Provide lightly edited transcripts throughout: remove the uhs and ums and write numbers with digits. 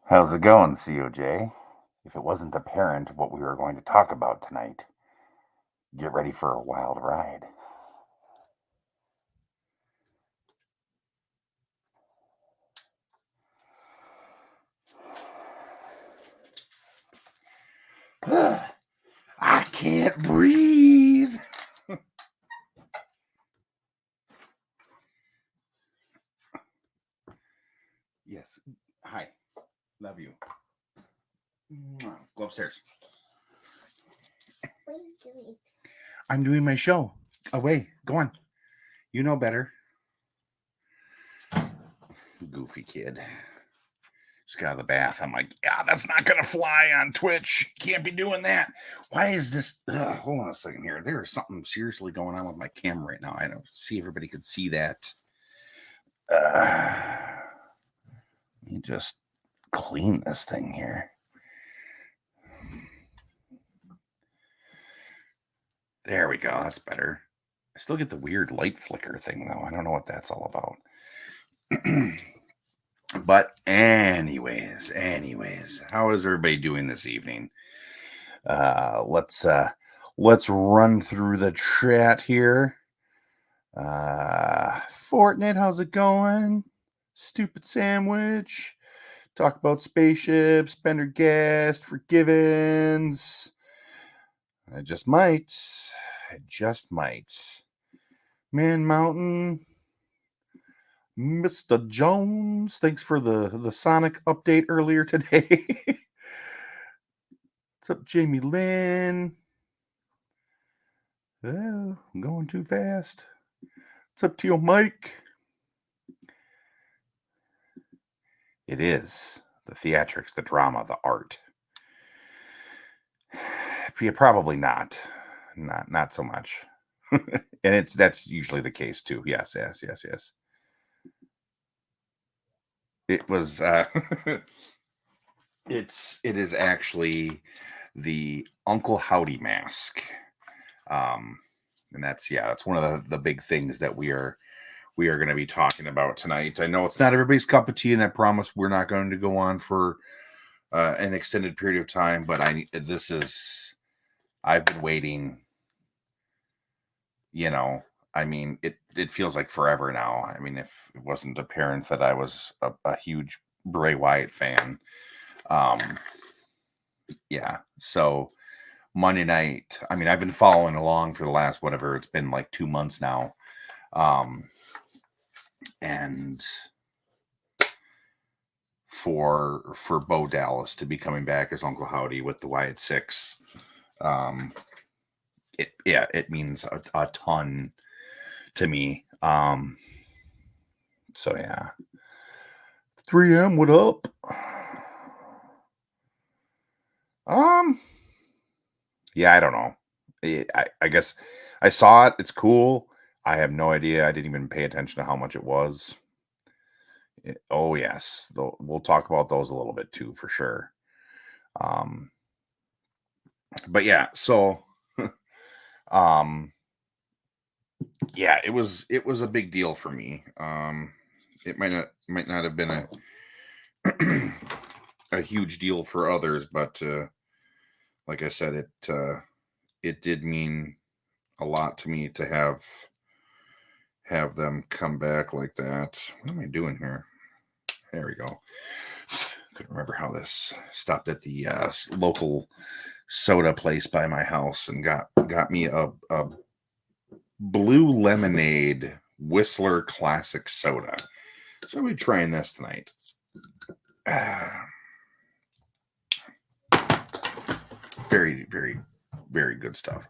How's it going, COJ? If it wasn't apparent what we were going to talk about tonight, get ready for a wild ride. I can't breathe. Yes. Hi. Love you. Go upstairs. What are you doing? I'm doing my show. Away. Go on. You know better. Goofy kid. Just got out of the bath. I'm like, yeah, that's not going to fly on Twitch. Can't be doing that. Why is this? Hold on a second here. There is something seriously going on with my camera right now. I don't see everybody can see that. Let me just clean this thing here. There we go. That's better. I still get the weird light flicker thing, though. I don't know what that's all about. But anyways, how is everybody doing this evening? Let's run through the chat here. Fortnite, how's it going? Stupid sandwich. Talk about spaceships, Bender Guest, Forgivens. I just might. Man Mountain. Mr. Jones, thanks for the Sonic update earlier today. What's up, Jamie Lynn? Oh, I'm going too fast. What's up to you, Mike? It is the theatrics, the drama, the art. Yeah, probably not so much. And that's usually the case too. Yes. It was it is actually the Uncle Howdy mask. And that's one of the big things that we are going to be talking about tonight. I know it's not everybody's cup of tea, and I promise we're not going to go on for an extended period of time, but I've been waiting, I mean, it feels like forever now. I mean, if it wasn't apparent that I was a huge Bray Wyatt fan. Yeah. So Monday night, I mean, I've been following along for the last, whatever, it's been like 2 months now. And for Bo Dallas to be coming back as Uncle Howdy with the Wyatt Six, it means a ton to me. So yeah. 3M, what up? Yeah, I don't know. I guess I saw it. It's cool. I have no idea. I didn't even pay attention to how much it was. Oh yes, we'll talk about those a little bit too, for sure. But yeah, so yeah, it was a big deal for me. It might not have been a huge deal for others, but like I said, it did mean a lot to me to have them come back like that. What am I doing here? There we go. Couldn't remember how this stopped at the local soda place by my house and got me a blue lemonade Whistler Classic soda. So I'll be trying this tonight. Very, very, very good stuff.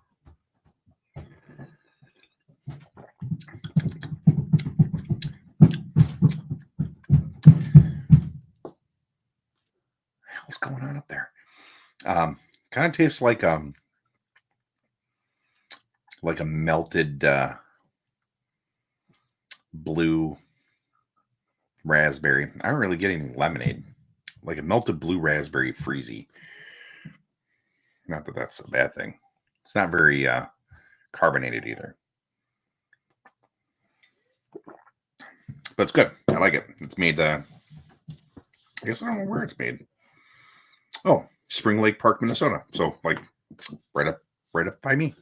What's going on up there? Kind of tastes like a melted blue raspberry. I don't really get any lemonade. Like a melted blue raspberry freezy. Not that that's a bad thing. It's not very carbonated either. But it's good. I like it. It's made I guess I don't know where it's made. Oh, Spring Lake Park, Minnesota. So like right up, right up by me.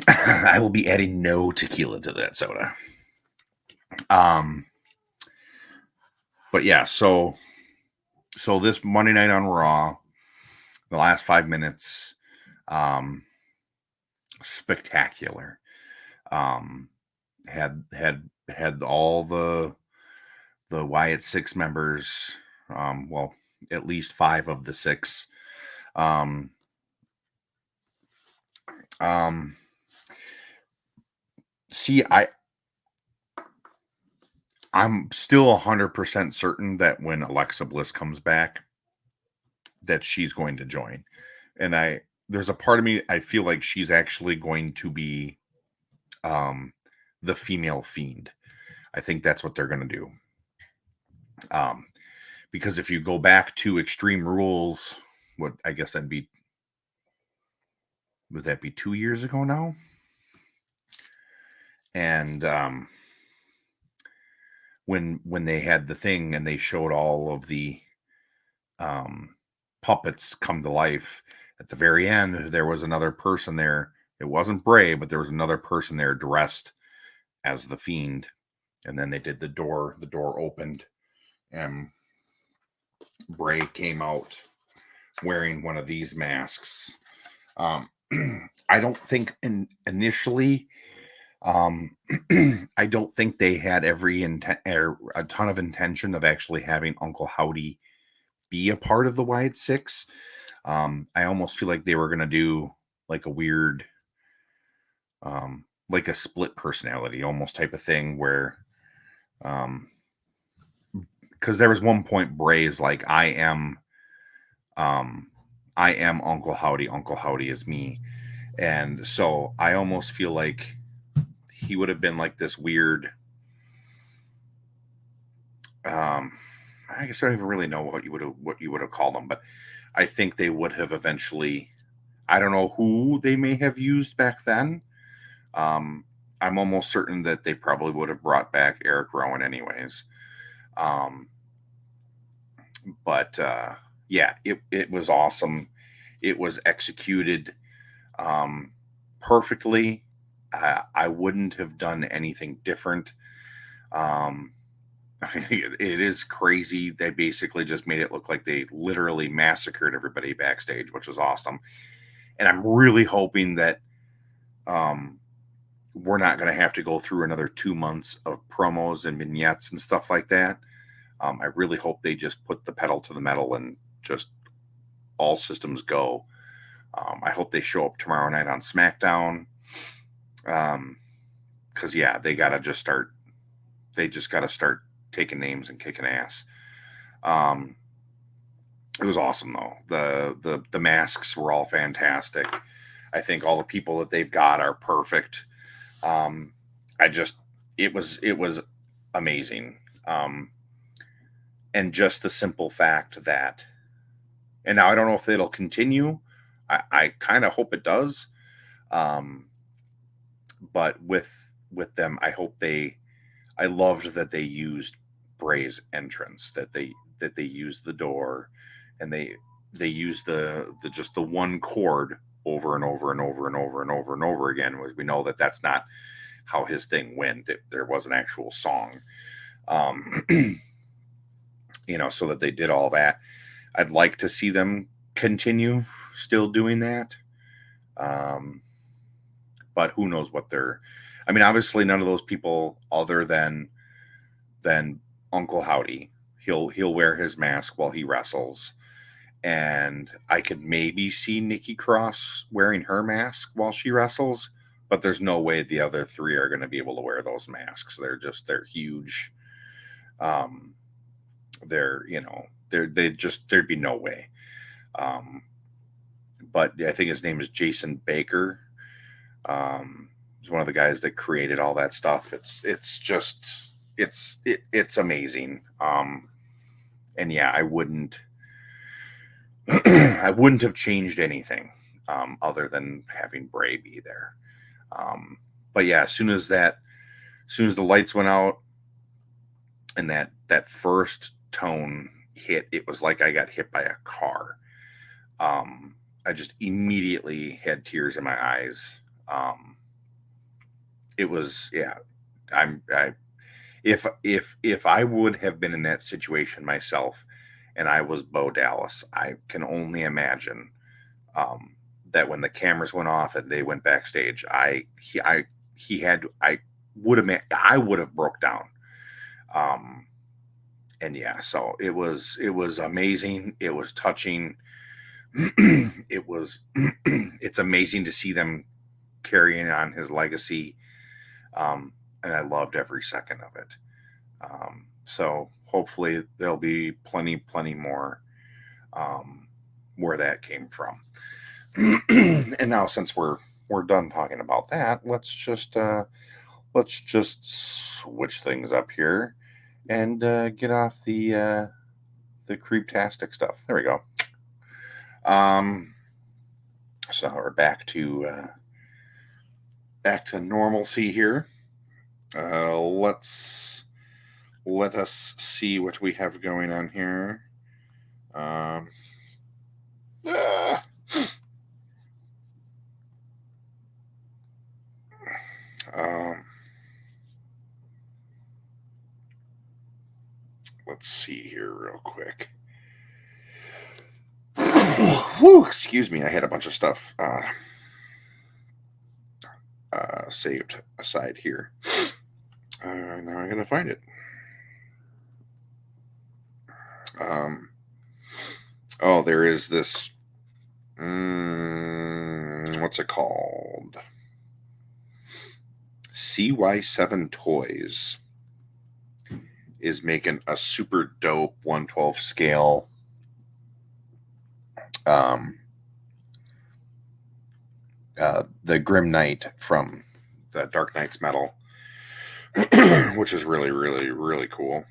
I will be adding no tequila to that soda. But yeah, so this Monday night on Raw, the last 5 minutes, spectacular. Had all the Wyatt Six members, well, at least 5 of the 6. Um, See, I'm still 100% certain that when Alexa Bliss comes back, that she's going to join. And there's a part of me, I feel like she's actually going to be the female fiend. I think that's what they're going to do. Because if you go back to Extreme Rules, what I guess would that be 2 years ago now? And when they had the thing and they showed all of the puppets come to life, at the very end there was another person there. It wasn't Bray, but there was another person there dressed as the Fiend. And then they did the door opened and Bray came out wearing one of these masks. I don't think initially I don't think they had a ton of intention of actually having Uncle Howdy be a part of the Wyatt Six. I almost feel like they were going to do like a weird, like a split personality almost type of thing where, because there was one point Bray's like, I am Uncle Howdy. Uncle Howdy is me. And so I almost feel like he would have been like this weird, I guess I don't even really know what you would have called them, but I think they would have eventually, I don't know who they may have used back then. I'm almost certain that they probably would have brought back Eric Rowan anyways. But yeah, it was awesome. It was executed perfectly. I wouldn't have done anything different. I think it is crazy. They basically just made it look like they literally massacred everybody backstage, which was awesome. And I'm really hoping that we're not going to have to go through another 2 months of promos and vignettes and stuff like that. I really hope they just put the pedal to the metal and just all systems go. I hope they show up tomorrow night on SmackDown. Because yeah, they got to just start. They just got to start taking names and kicking ass. It was awesome though. The masks were all fantastic. I think all the people that they've got are perfect. It was amazing. And just the simple fact that, and now I don't know if it'll continue. I kind of hope it does. But with them, I loved that they used Bray's entrance, that they used the door, and they used the just the one chord over and over and over and over and over and over again. We know that that's not how his thing went. There was an actual song, so that they did all that. I'd like to see them continue still doing that. But who knows what obviously none of those people other than Uncle Howdy, he'll wear his mask while he wrestles. And I could maybe see Nikki Cross wearing her mask while she wrestles, but there's no way the other 3 are going to be able to wear those masks. They're huge. There'd be no way. But I think his name is Jason Baker. He's one of the guys that created all that stuff. It's amazing. And yeah, I wouldn't have changed anything other than having Bray be there. But yeah, as soon as the lights went out and that first tone hit, it was like I got hit by a car. I just immediately had tears in my eyes. It was, yeah. I if I would have been in that situation myself, and I was Bo Dallas, I can only imagine that when the cameras went off and they went backstage, he had I I would have broke down. Um, and yeah, so it was amazing. It was touching. It was it's amazing to see them carrying on his legacy. And I loved every second of it. So hopefully there'll be plenty more where that came from. And now, since we're done talking about that, let's just switch things up here and get off the creeptastic stuff. There we go. So we're back to normalcy here. Let us see what we have going on here. Ah. Let's see here real quick. Whew, excuse me, I had a bunch of stuff saved aside here. Now I gotta find it. Oh, there is this. What's it called? CY7 Toys is making a super dope 1/12 scale the Grim Knight from the Dark Knight's Metal, which is really cool.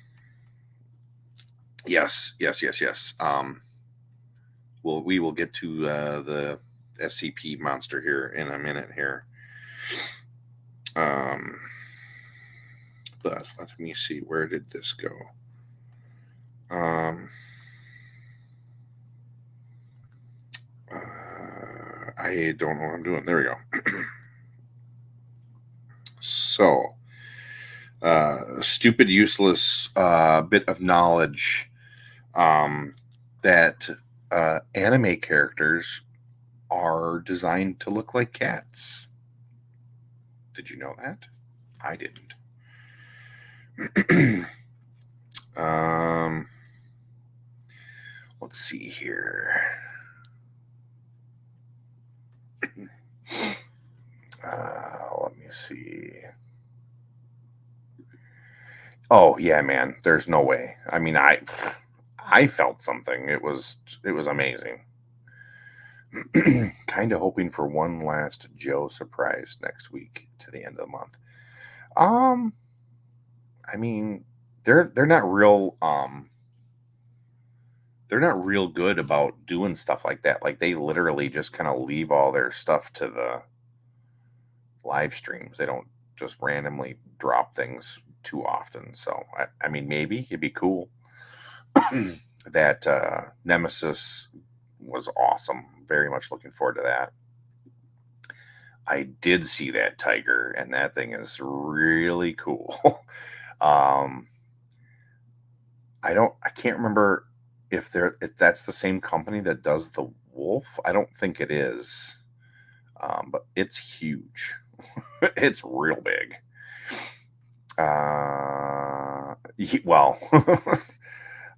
Yes. Well, we will get to the SCP monster here in a minute here. But let me see, where did this go? I don't know what I'm doing. There we go. So, stupid, useless bit of knowledge that anime characters are designed to look like cats. Did you know that? I didn't. Let's see here. Let me see. Oh yeah, man. There's no way. I mean, I felt something. It was amazing. Kind of hoping for one last Joe surprise next week to the end of the month. I mean, they're not real good about doing stuff like that. Like, they literally just kind of leave all their stuff to the live streams. They don't just randomly drop things too often. So I mean, maybe it'd be cool. That Nemesis was awesome. Very much looking forward to that. I did see that tiger, and that thing is really cool. I can't remember if that's the same company that does the wolf. I don't think it is. But it's huge. It's real big. Well,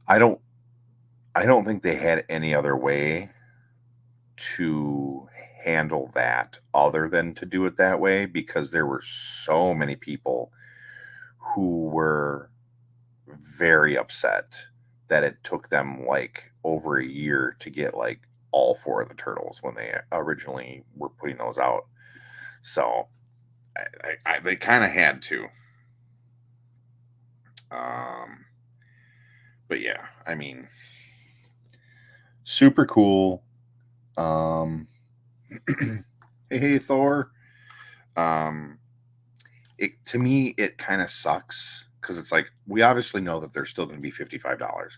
I don't think they had any other way to handle that other than to do it that way, because there were so many people who were very upset that it took them like over a year to get like all 4 of the turtles when they originally were putting those out. So they kind of had to. But yeah, I mean, super cool. Hey, Thor. To me, it kind of sucks because it's like we obviously know that they're still going to be $55.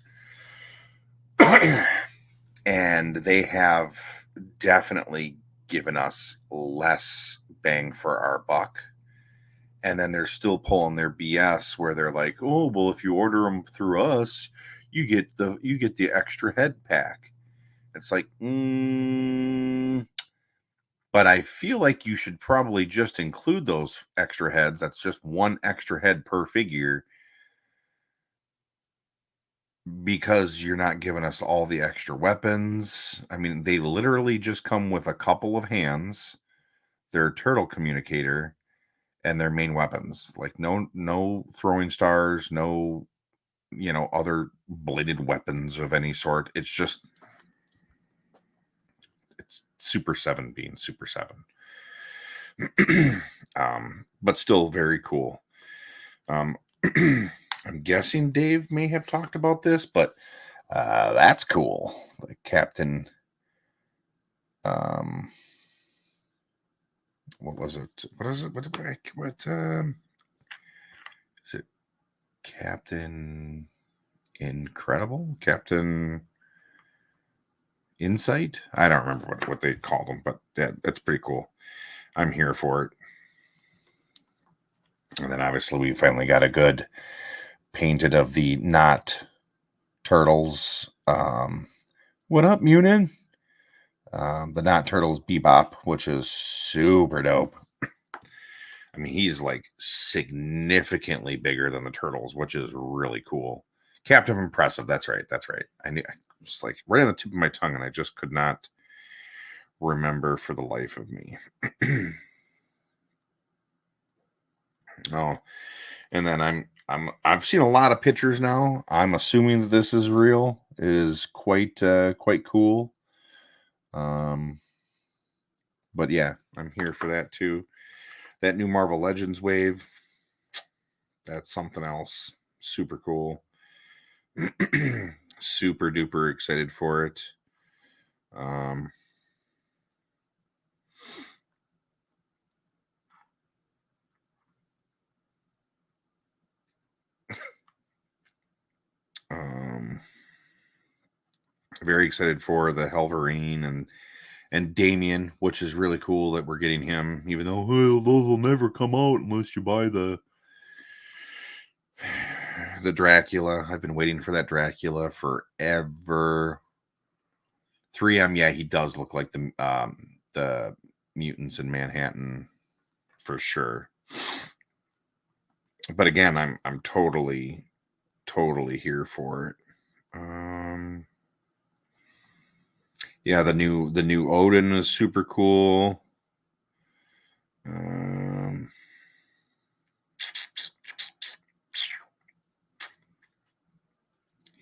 And they have definitely given us less bang for our buck. And then they're still pulling their BS where they're like, "Oh, well, if you order them through us, you get the extra head pack." It's like, but I feel like you should probably just include those extra heads. That's just one extra head per figure, because you're not giving us all the extra weapons. I mean, they literally just come with a couple of hands, their turtle communicator, and their main weapons. Like no throwing stars, no other bladed weapons of any sort. It's Super 7 being Super 7. But still very cool. I'm guessing Dave may have talked about this, but that's cool. Like Captain, what was it? What is it? What is it? Captain Incredible? Captain Insight? I don't remember what they called him, but yeah, that's pretty cool. I'm here for it. And then obviously we finally got a good painted of the not turtles. What up, Munin? The not turtles Bebop, which is super dope. I mean, he's like significantly bigger than the turtles, which is really cool. Captain Impressive. That's right. I was like right on the tip of my tongue, and I just could not remember for the life of me. Oh, and then I've seen a lot of pictures now. I'm assuming that this is real. It is quite cool. But yeah, I'm here for that too. That new Marvel Legends wave, that's something else. Super cool. Super duper excited for it. Very excited for the Helverine and Damien, which is really cool that we're getting him, even though those will never come out unless you buy the Dracula. I've been waiting for that Dracula forever. 3M, yeah, he does look like the mutants in Manhattan for sure. But again, I'm totally here for it. Yeah, the new Odin is super cool.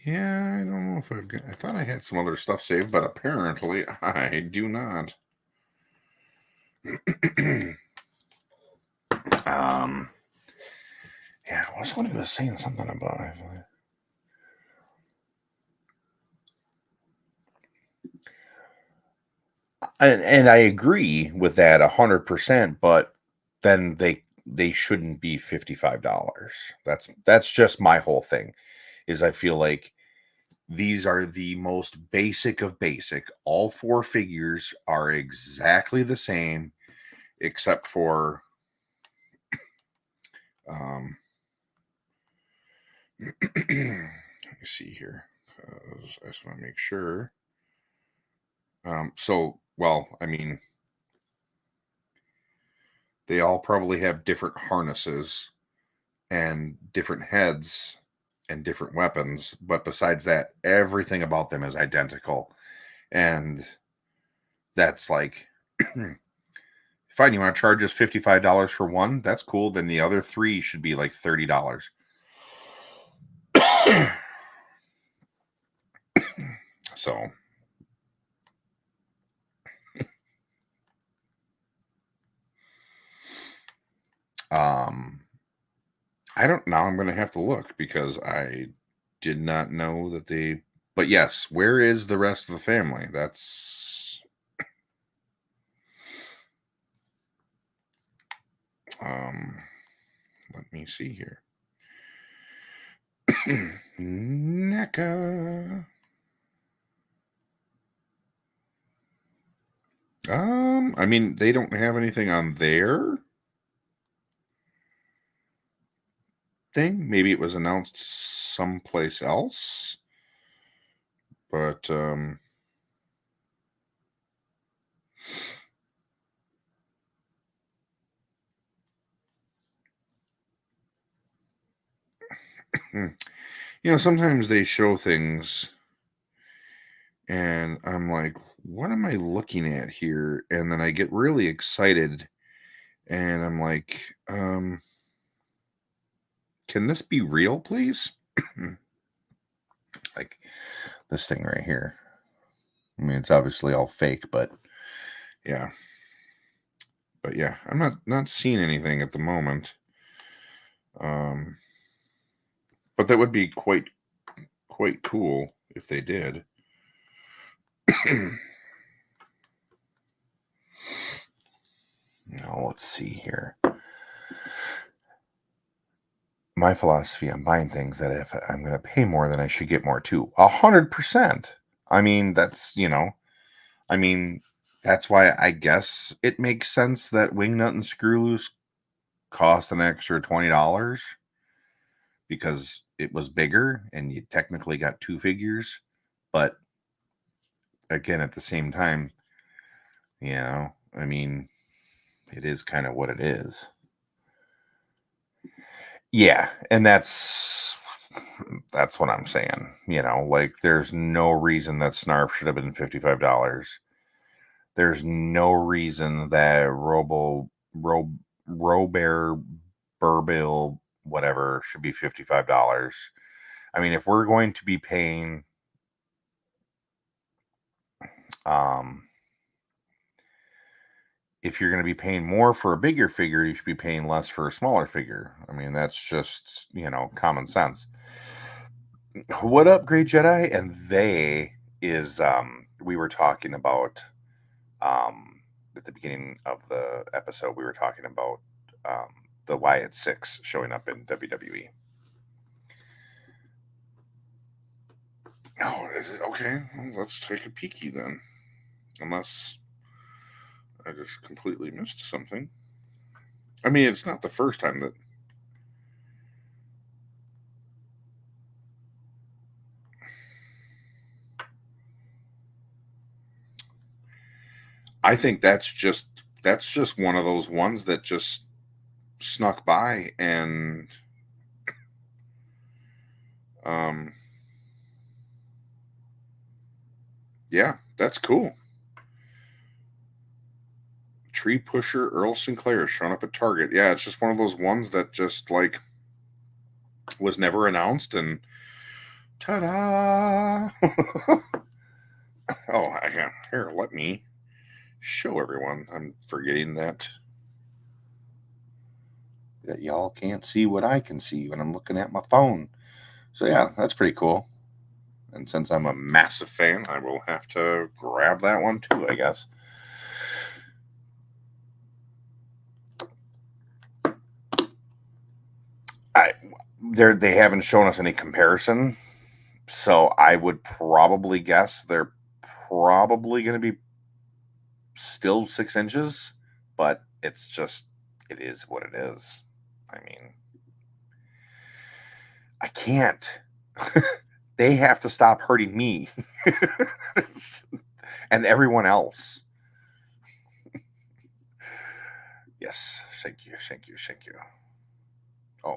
Yeah, I don't know if I thought I had some other stuff saved, but apparently I do not. Yeah, somebody was saying something about it. And I agree with that 100%, but then they shouldn't be $55. That's just my whole thing. Is I feel like these are the most basic of basic. All four figures are exactly the same, except for let me see here. I just want to make sure. I mean, they all probably have different harnesses and different heads and different weapons, but besides that, everything about them is identical. And that's like, fine, you want to charge us $55 for one? That's cool. Then the other three should be like $30. So I don't know. I'm going to have to look because I did not know that they. But yes, where is the rest of the family? That's. Let me see here. NECA. I mean, they don't have anything on their thing. Maybe it was announced someplace else. But sometimes they show things and I'm like, what am I looking at here? And then I get really excited and I'm like, can this be real, please? Like this thing right here. I mean, it's obviously all fake, but yeah. But yeah, I'm not seeing anything at the moment. But that would be quite cool if they did. Now let's see here. My philosophy on buying things that if I'm going to pay more, then I should get more too. 100%. I mean, that's that's why I guess it makes sense that Wingnut and Screw Loose cost an extra $20 because it was bigger and you technically got two figures. But again, at the same time, I mean, it is kind of what it is. Yeah, and that's what I'm saying. Like there's no reason that Snarf should have been $55. There's no reason that Robert Burbill whatever should be $55. I mean, if we're going to be paying if you're going to be paying more for a bigger figure, you should be paying less for a smaller figure. I mean, that's just, common sense. What up, Great Jedi? And they is we were talking about at the beginning of the episode, we were talking about the Wyatt Six showing up in WWE. Oh, is it okay? Well, let's take a peeky then. Unless I just completely missed something. I mean, it's not the first time that. I think that's just one of those ones that just snuck by and yeah, that's cool. Tree Pusher Earl Sinclair showing up at Target. Yeah, it's just one of those ones that just like was never announced and ta-da! Oh, here, let me show everyone. I'm forgetting that y'all can't see what I can see when I'm looking at my phone. So yeah, that's pretty cool. And since I'm a massive fan, I will have to grab that one too, I guess. They haven't shown us any comparison, so I would probably guess they're probably going to be still 6 inches, but it is what it is. I mean, I can't. They have to stop hurting me and everyone else. Yes, thank you. Oh,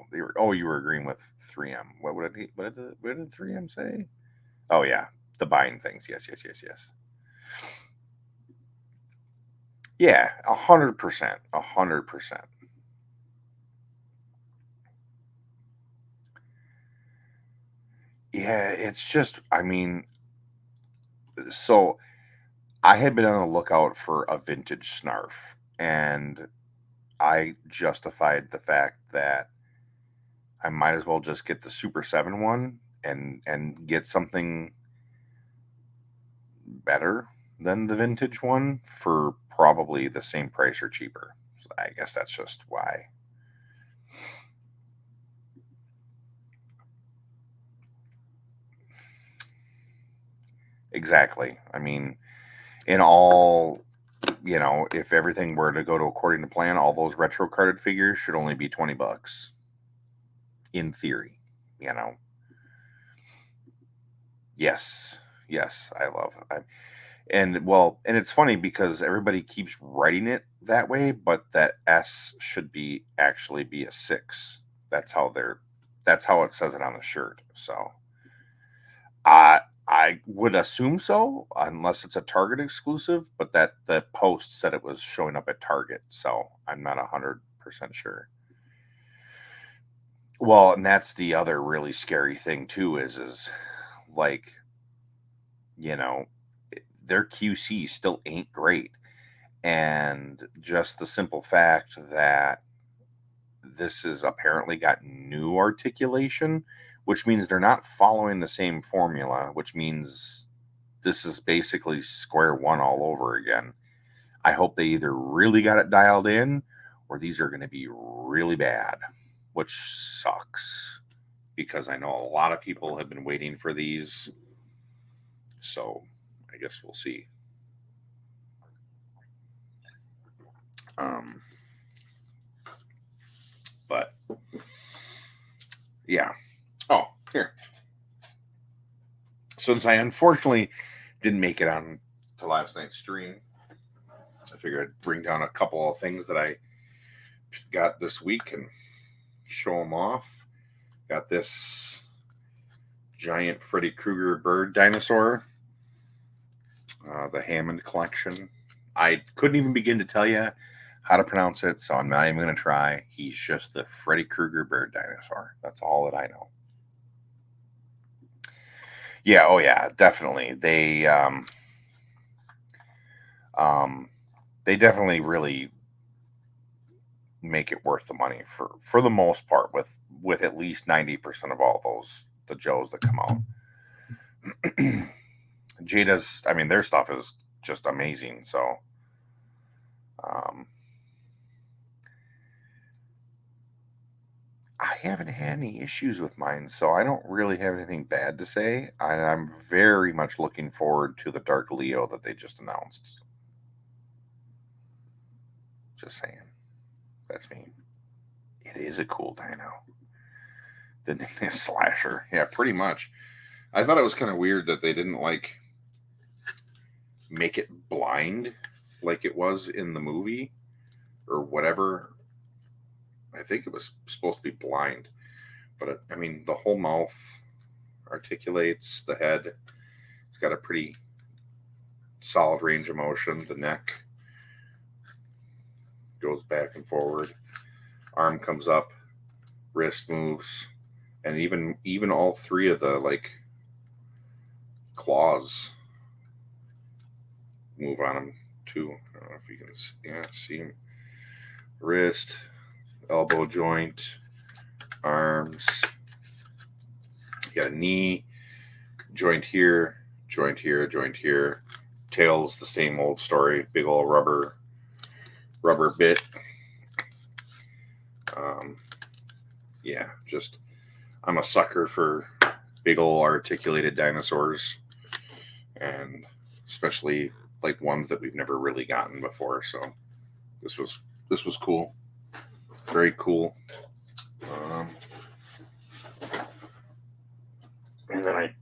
you were agreeing with 3M. What did 3M say? Oh yeah, the buying things. Yes. Yeah, 100%. 100%. Yeah, it's just, I mean, so I had been on the lookout for a vintage Snarf, and I justified the fact that I might as well just get the Super 7 one and get something better than the vintage one for probably the same price or cheaper. So I guess that's just why. exactly. I mean, in all, if everything were to go to according to plan, all those retro carded figures should only be $20 in theory. Yes, yes, and it's funny because everybody keeps writing it that way, but that S should be actually be a 6. That's how it says it on the shirt. So I would assume so, unless it's a Target exclusive, but that the post said it was showing up at Target, so I'm not 100% sure. Well, and that's the other really scary thing too is like, you know, their QC still ain't great. And just the simple fact that this has apparently got new articulation, which means they're not following the same formula, which means this is basically square one all over again. I hope they either really got it dialed in or these are going to be really bad, which sucks because I know a lot of people have been waiting for these. So I guess we'll see. But yeah. Oh, here. Since I unfortunately didn't make it on to last night's stream, I figured I'd bring down a couple of things that I got this week and show them off. Got this giant Freddy Krueger bird dinosaur, the Hammond collection. I couldn't even begin to tell you how to pronounce it, so I'm not even going to try. He's just the Freddy Krueger bird dinosaur. That's all that I know. Yeah, oh yeah, definitely. They definitely really make it worth the money for the most part with at least 90% of all the Joes that come out. Jada's, I mean, their stuff is just amazing. So, I haven't had any issues with mine, so I don't really have anything bad to say. I'm very much looking forward to the Dark Leo that they just announced. Just saying. That's me. It is a cool dino. The slasher. Yeah, pretty much. I thought it was kind of weird that they didn't make it blind like it was in the movie or whatever. I think it was supposed to be blind, but I mean, the whole mouth articulates, the head. It's got a pretty solid range of motion. The neck goes back and forward. Arm comes up, wrist moves, and even all three of the claws move on him too. I don't know if you can see him. Wrist, elbow joint, arms. You got a knee, joint here, joint here, joint here. Tail's the same old story. Big old rubber bit. Yeah, just I'm a sucker for big old articulated dinosaurs, and especially like ones that we've never really gotten before. So this was cool, very cool. And then I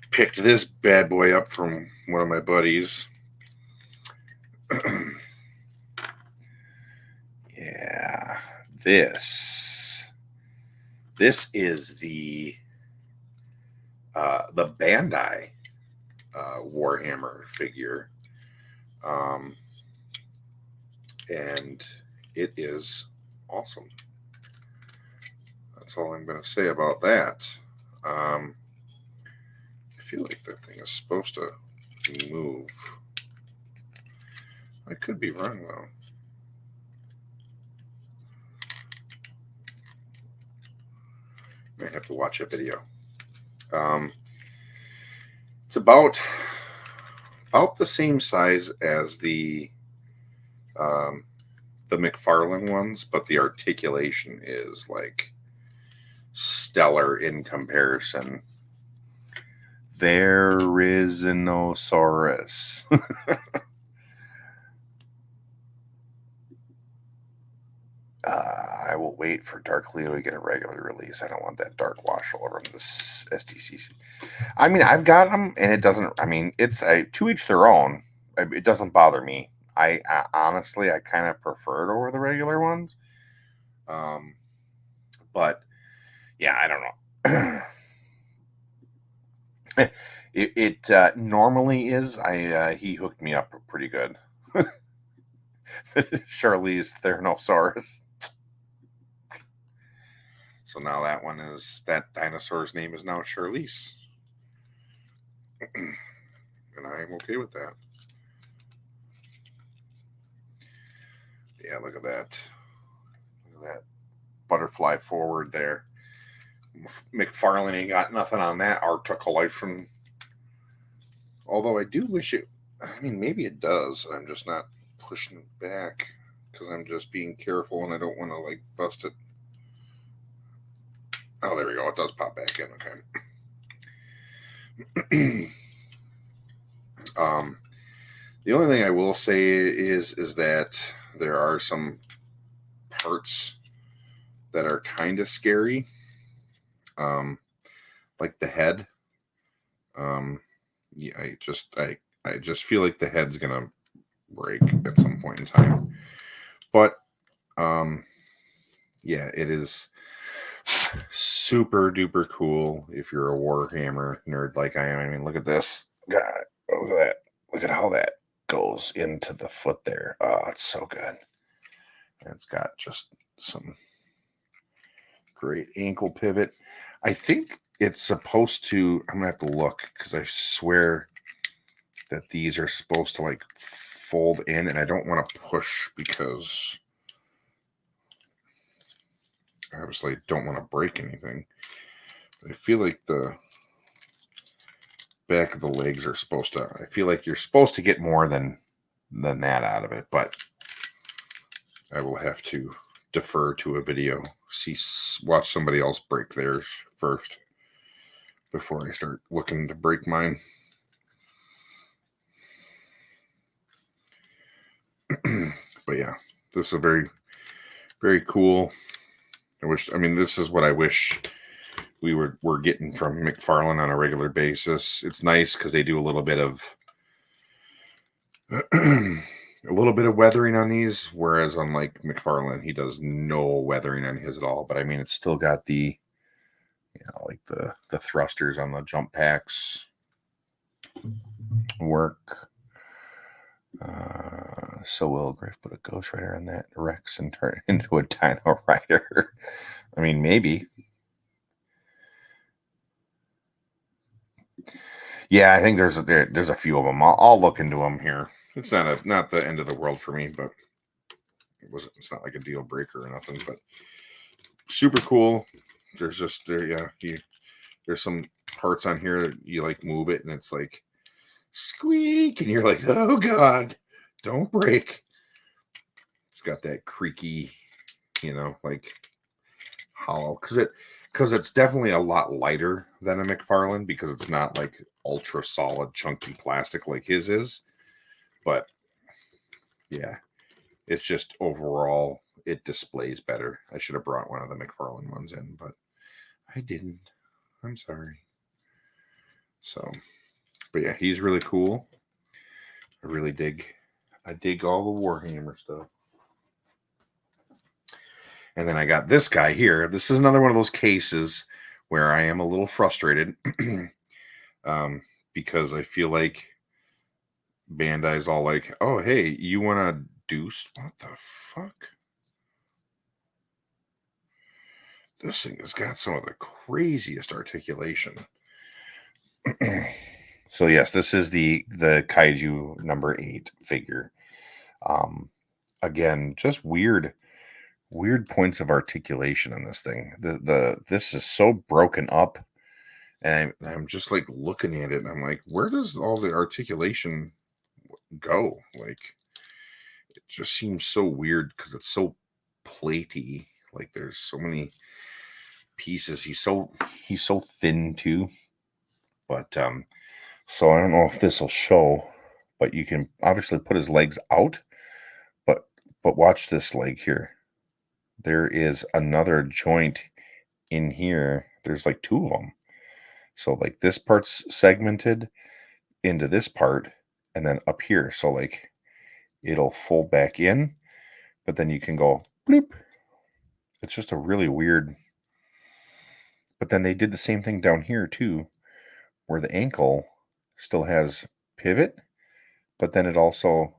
picked this bad boy up from one of my buddies. Yeah, this is the Bandai Warhammer figure, and it is awesome. That's all I'm going to say about that. I feel like that thing is supposed to move. I could be wrong though. Might have to watch a video. It's about the same size as the McFarlane ones, but the articulation is like stellar in comparison. There is a Nosaurus. I will wait for Dark Leo to get a regular release. I don't want that dark wash all over this STCC. I mean, I've got them, and it doesn't. I mean, it's to each their own. It doesn't bother me. I honestly, I kind of prefer it over the regular ones. But yeah, I don't know. it normally is. He hooked me up pretty good. Charlize Theranosaurus. So now that dinosaur's name is now Charlize. And I'm okay with that. Yeah, look at that. Look at that butterfly forward there. McFarlane ain't got nothing on that articulation. Although I do wish it, I mean, maybe it does. I'm just not pushing it back because I'm just being careful and I don't want to like bust it. Oh, there we go. It does pop back in. Okay. The only thing I will say is that there are some parts that are kind of scary, like the head. Yeah, I just feel like the head's gonna break at some point in time. But yeah, it is super duper cool if you're a Warhammer nerd like I am. I mean, look at this. God, look at that. Look at how that goes into the foot there. Oh, it's so good. And it's got just some great ankle pivot. I think it's supposed to, I'm gonna have to look because I swear that these are supposed to like fold in, and I don't want to push because I obviously don't want to break anything. I feel like the back of the legs are supposed to, I feel like you're supposed to get more than that out of it, but I will have to defer to a video, watch somebody else break theirs first before I start looking to break mine. But yeah, this is a very, very cool. This is what I wish we were getting from McFarlane on a regular basis. It's nice because they do a little bit of weathering on these, whereas unlike McFarlane, he does no weathering on his at all. But I mean, it's still got the, like the thrusters on the jump packs work. So will Griff put a Ghost Rider on that Rex and turn it into a Dino Rider? I mean, maybe. Yeah, I think there's a few of them. I'll look into them here. It's not the end of the world for me, but it's not like a deal breaker or nothing. But super cool. There's just there's some parts on here that you like move it and it's like squeak and you're like, oh god, don't break. It's got that creaky, like hollow because it's definitely a lot lighter than a McFarlane because it's not like ultra solid chunky plastic like his is. But yeah, it's just overall it displays better. I should have brought one of the McFarlane ones in, but I didn't. I'm sorry. So, but yeah, he's really cool. I dig all the Warhammer stuff. And then I got this guy here. This is another one of those cases where I am a little frustrated because I feel like Bandai's all like, oh, hey, you want to do what the fuck? This thing has got some of the craziest articulation. So yes, this is the Kaiju number 8 figure. Again, just weird points of articulation in this thing. This is so broken up, and I'm just like looking at it, and I'm like, where does all the articulation go? Like, it just seems so weird because it's so platey. Like, there's so many pieces. He's so thin too. But so I don't know if this will show, but you can obviously put his legs out. But watch this leg here. There is another joint in here. There's like two of them. So like this part's segmented into this part and then up here. So like it'll fold back in, but then you can go bloop. It's just a really weird. But then they did the same thing down here too, where the ankle still has pivot, but then it also,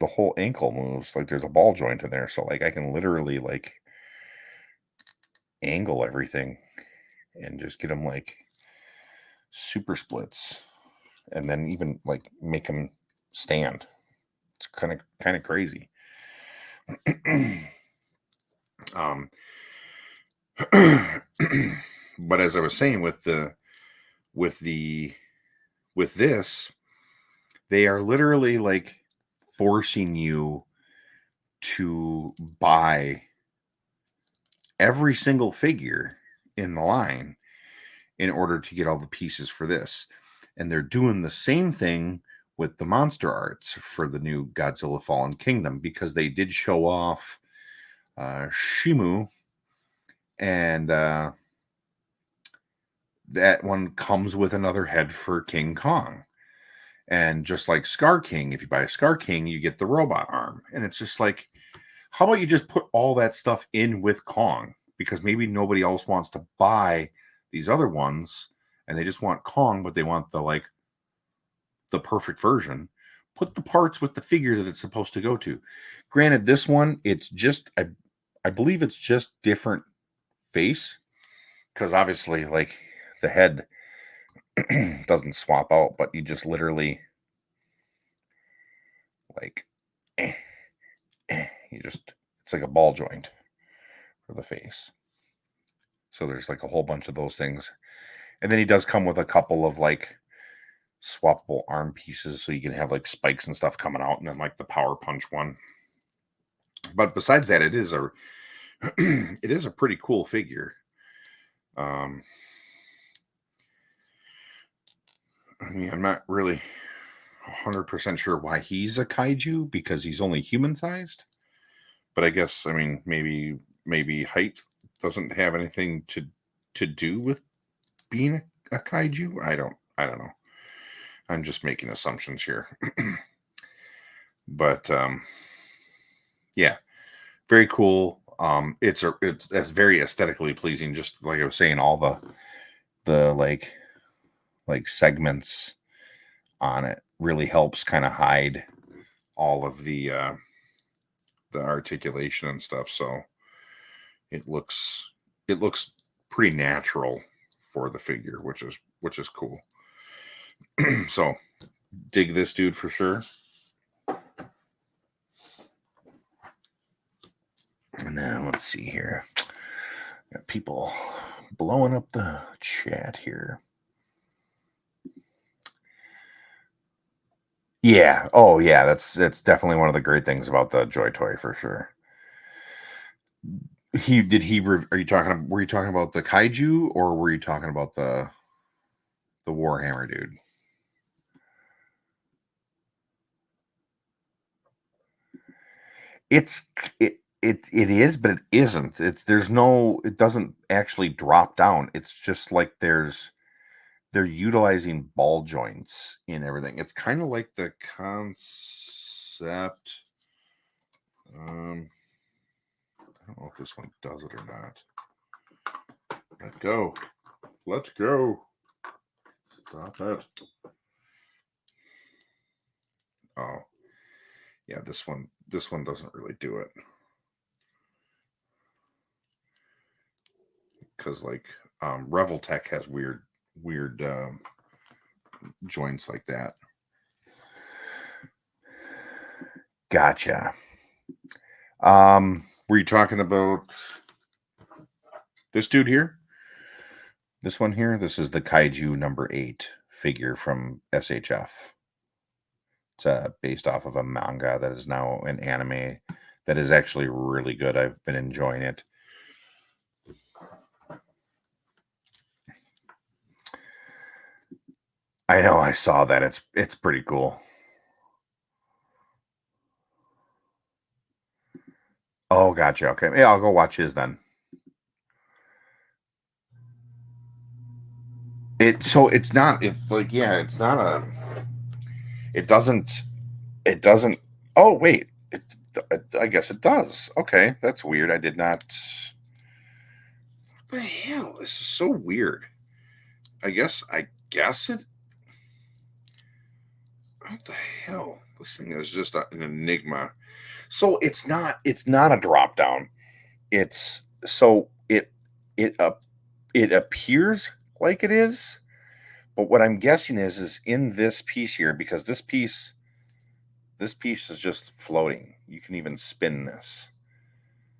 the whole ankle moves. Like there's a ball joint in there. So like I can literally like angle everything and just get them like super splits, and then even like make them stand. It's kind of crazy. But as I was saying, with this, they are literally like forcing you to buy every single figure in the line in order to get all the pieces for this. And they're doing the same thing with the monster arts for the new Godzilla Fallen Kingdom, because they did show off Shimu, and that one comes with another head for King Kong. And just like Scar King, if you buy a Scar King, you get the robot arm. And it's just like, how about you just put all that stuff in with Kong? Because maybe nobody else wants to buy these other ones, and they just want Kong, but they want the perfect version. Put the parts with the figure that it's supposed to go to. Granted, this one, it's just, I believe it's just different face, because obviously like the head doesn't swap out, but you just literally like it's like a ball joint for the face. So there's like a whole bunch of those things. And then he does come with a couple of like swappable arm pieces, so you can have like spikes and stuff coming out, and then like the power punch one. But besides that, it is a it is a pretty cool figure. I mean, I'm not really 100% sure why he's a kaiju, because he's only human sized. But I guess, I mean, maybe height doesn't have anything to do with being a kaiju. I don't know. I'm just making assumptions here. But yeah, very cool. It's very aesthetically pleasing. Just like I was saying, all the like segments on it really helps kind of hide all of the articulation and stuff. So it looks pretty natural for the figure, which is cool. So dig this dude for sure. And then let's see here. Got people blowing up the chat here. Yeah. Oh, yeah. That's definitely one of the great things about the Joy Toy for sure. Are you talking? Were you talking about the kaiju, or were you talking about the Warhammer dude? It is, but it isn't. It doesn't actually drop down. It's just like they're utilizing ball joints in everything. It's kind of like the concept. I don't know if this one does it or not. Let go. Let's go. Stop it. Oh, yeah. This one doesn't really do it, because like Reveltech has weird joints like that. Gotcha. Were you talking about this dude here? This one here? This is the Kaiju number 8 figure from SHF. It's based off of a manga that is now an anime that is actually really good. I've been enjoying it. I know, I saw that. It's pretty cool. Oh, gotcha. Okay. Yeah, I'll go watch his then. It's not like yeah, it's not a it doesn't it doesn't oh wait. I guess it does. Okay, that's weird. I did not what the hell? This is so weird. I guess it what the hell? This thing is just an enigma. So it's not a drop down. It's so it appears like it is, but what I'm guessing is in this piece here because this piece is just floating. You can even spin this.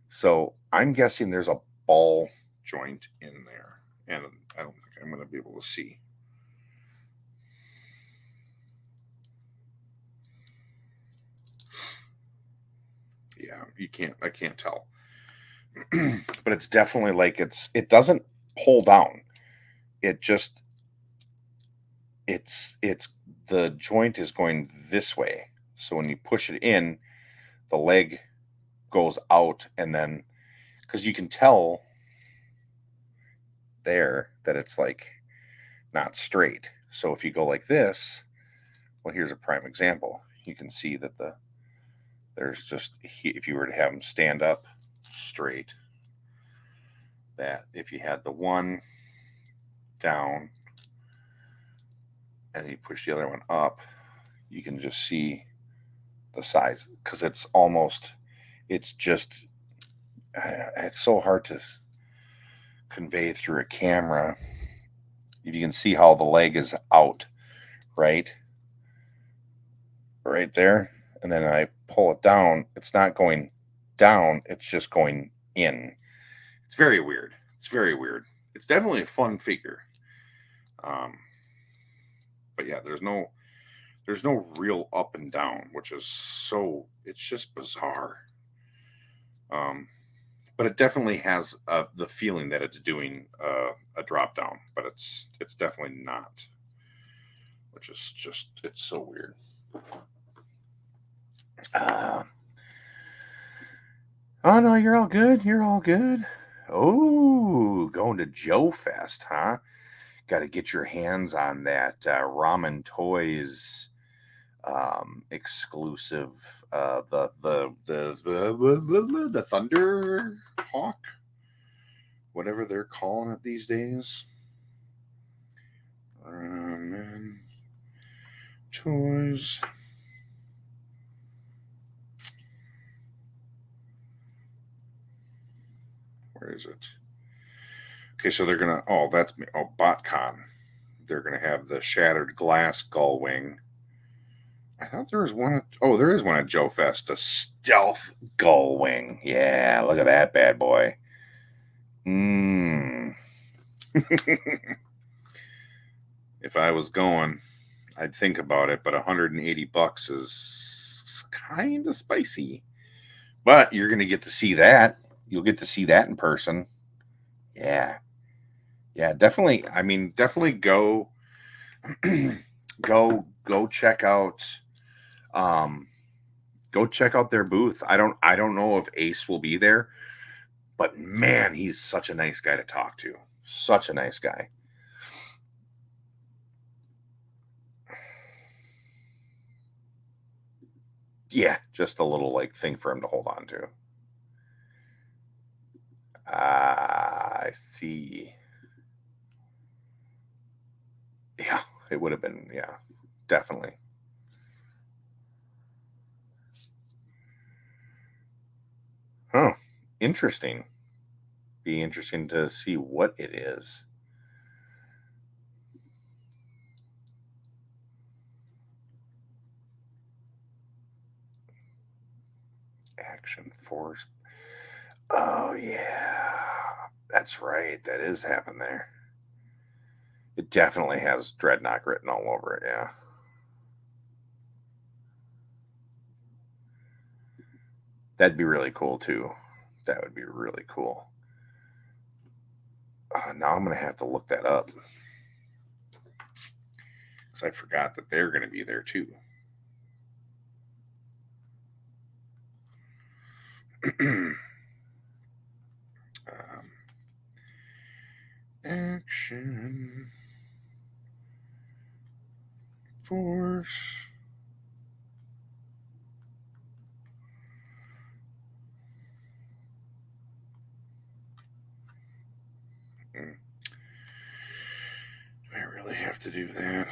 So I'm guessing there's a ball joint in there, and I don't think I'm going to be able to see. Yeah, you can't. I can't tell, but it's definitely like it doesn't pull down. It just it's the joint is going this way. So when you push it in, the leg goes out, and then because you can tell there that it's like not straight. So if you go like this, well, here's a prime example. You can see that there's just if you were to have them stand up straight, that if you had the one down and you push the other one up, you can just see the size because it's just it's so hard to convey through a camera. You can see how the leg is out, right? Right there. And then I pull it down. It's not going down, it's just going in. It's very weird. It's very weird. It's definitely a fun figure. Um, but yeah, there's no real up and down, which is it's just bizarre. Um, but it definitely has the feeling that it's doing a drop down, but it's definitely not, which is just it's so weird. Uh, oh no, you're all good. You're all good. Oh, going to Joe Fest, huh? Got to get your hands on that Ramen Toys exclusive, the Thunder Hawk, whatever they're calling it these days. Ramen Toys. Where is it? Okay, so they're gonna. Oh, that's me. Oh, BotCon. They're gonna have the shattered glass gull wing. I thought there was one. Oh, there is one at Joe Fest. A stealth gull wing. Yeah, look at that bad boy. Mmm. If I was going, I'd think about it, but $180 is kind of spicy. But you're gonna get to see that. You'll get to see that in person. Yeah. Yeah, definitely. I mean, definitely go check out um go check out their booth. I don't know if Ace will be there, but man, he's such a nice guy to talk to. Such a nice guy. Yeah, just a little like thing for him to hold on to. I see. Yeah, it would have been, yeah, definitely. Huh. Interesting. Be interesting to see what it is. Action Force. Oh yeah. That's right. That is happening there. It definitely has Dreadnought written all over it, yeah. That'd be really cool too. That would be really cool. Now I'm gonna have to look that up. because I forgot that they're going to be there too. Action Force. Do I really have to do that?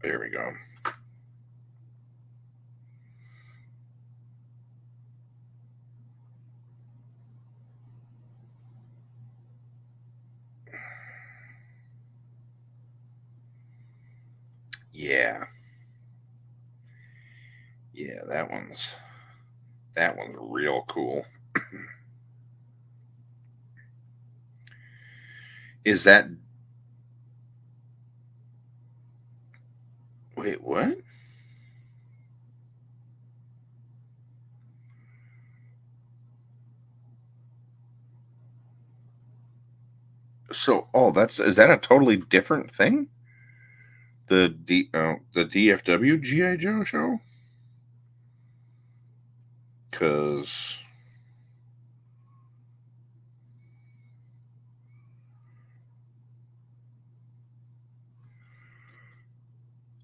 There we go. Yeah. Yeah, that one's real cool. Is that wait, what? So, is that a totally different thing? The DFW GI Joe show? Cuz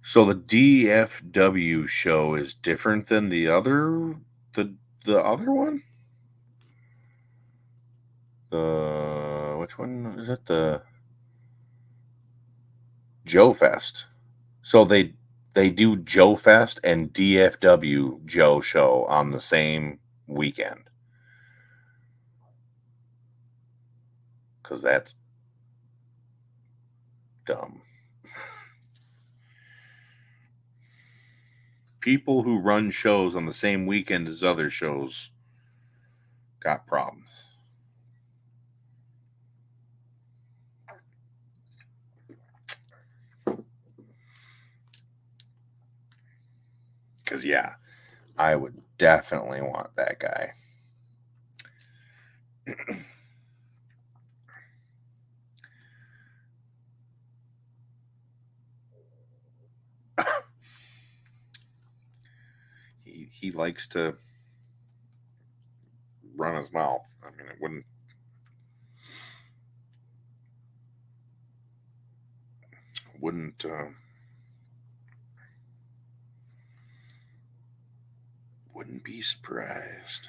so the DFW show is different than the other one? Which one is it? The Joe Fest. So they do Joe Fest and DFW Joe show on the same weekend. Cuz that's dumb. People who run shows on the same weekend as other shows got problems. Because, yeah, I would definitely want that guy. He likes to run his mouth. I mean, it wouldn't be surprised.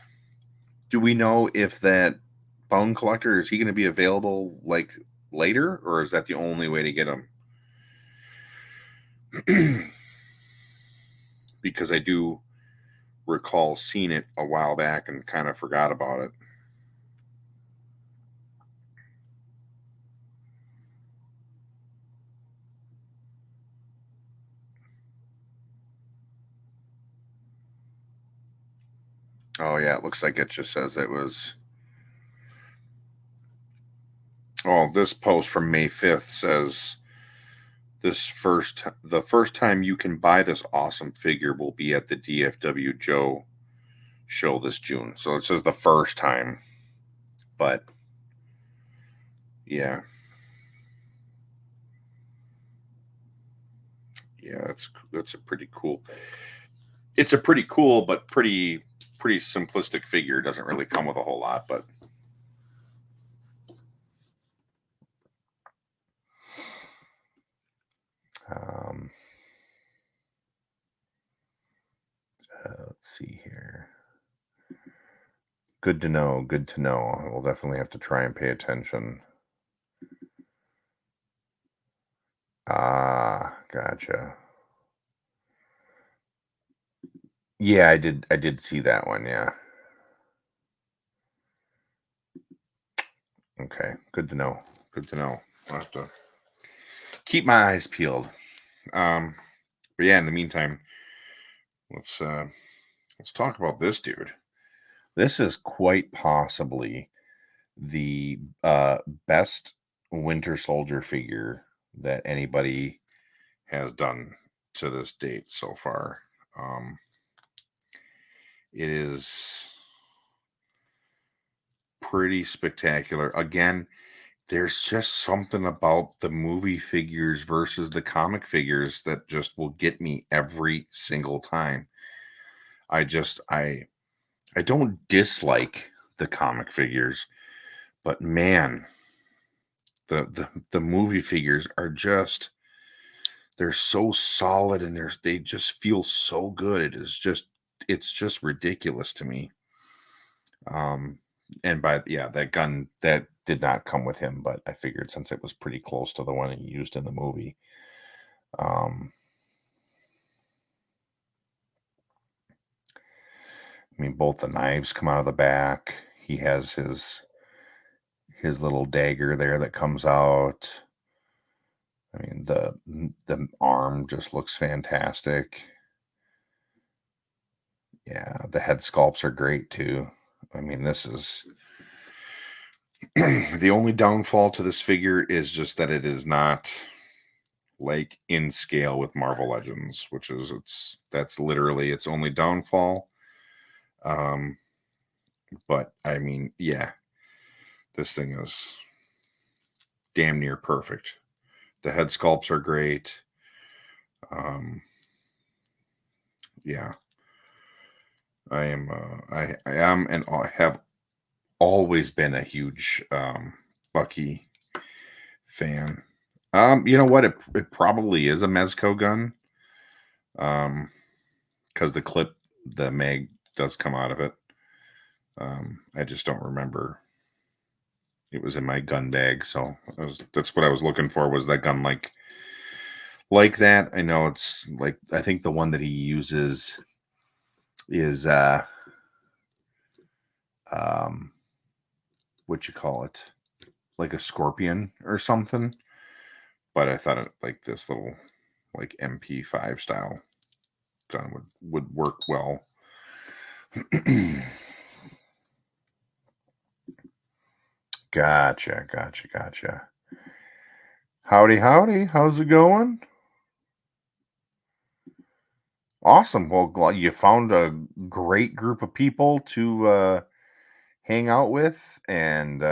Do we know if that Bone Collector is he going to be available like later, or is that the only way to get him? Because I do recall seeing it a while back and kind of forgot about it. Oh yeah, it looks like it just says it was. Oh, this post from May 5th says the first time you can buy this awesome figure will be at the DFW Joe show this June. So it says the first time, but yeah, that's a pretty cool. It's a pretty cool but pretty simplistic figure. It doesn't really come with a whole lot, but let's see here. Good to know. Good to know. We'll definitely have to try and pay attention. Ah, gotcha. Yeah, I did see that one, yeah. Okay, good to know. Good to know. I'll have to keep my eyes peeled. But yeah, in the meantime, let's talk about this dude. This is quite possibly the best Winter Soldier figure that anybody has done to this date so far. It is pretty spectacular. Again, there's just something about the movie figures versus the comic figures that just will get me every single time. I just I don't dislike the comic figures, but man, the movie figures are just they're so solid and they just feel so good. It's just ridiculous to me. Um and by yeah, that gun that did not come with him, but I figured since it was pretty close to the one he used in the movie. Um I mean both the knives come out of the back. He has his little dagger there that comes out. I mean the arm just looks fantastic. Yeah, the head sculpts are great too. I mean, this is the only downfall to this figure is just that it is not like in scale with Marvel Legends, which is that's literally its only downfall. Um, but I mean, yeah, this thing is damn near perfect. The head sculpts are great. Um, yeah, I am and have always been a huge Bucky fan. You know what? It probably is a Mezco gun. Because the mag does come out of it. I just don't remember. It was in my gun bag, so that's what I was looking for. Was that gun like that? I know it's like I think the one that he uses is um what you call it, like a scorpion or something. But I thought it like this little like MP5 style gun would work well. Gotcha. Howdy, howdy. How's it going? Awesome. Well, you found a great group of people to hang out with and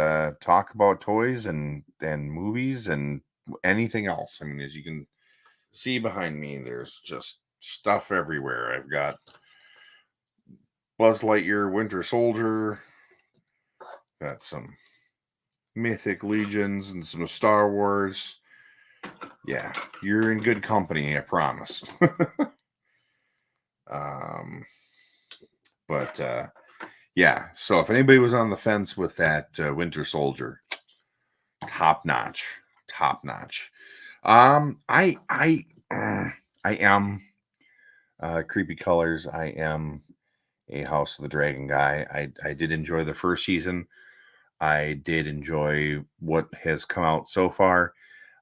talk about toys and movies and anything else. I mean, as you can see behind me, there's just stuff everywhere. I've got Buzz Lightyear, Winter Soldier, got some Mythic Legions and some Star Wars. Yeah, you're in good company, I promise. um, but yeah, so if anybody was on the fence with that Winter Soldier, top notch, top notch. I am Creepy Colors. I am a House of the Dragon guy. I did enjoy the first season. I did enjoy what has come out so far.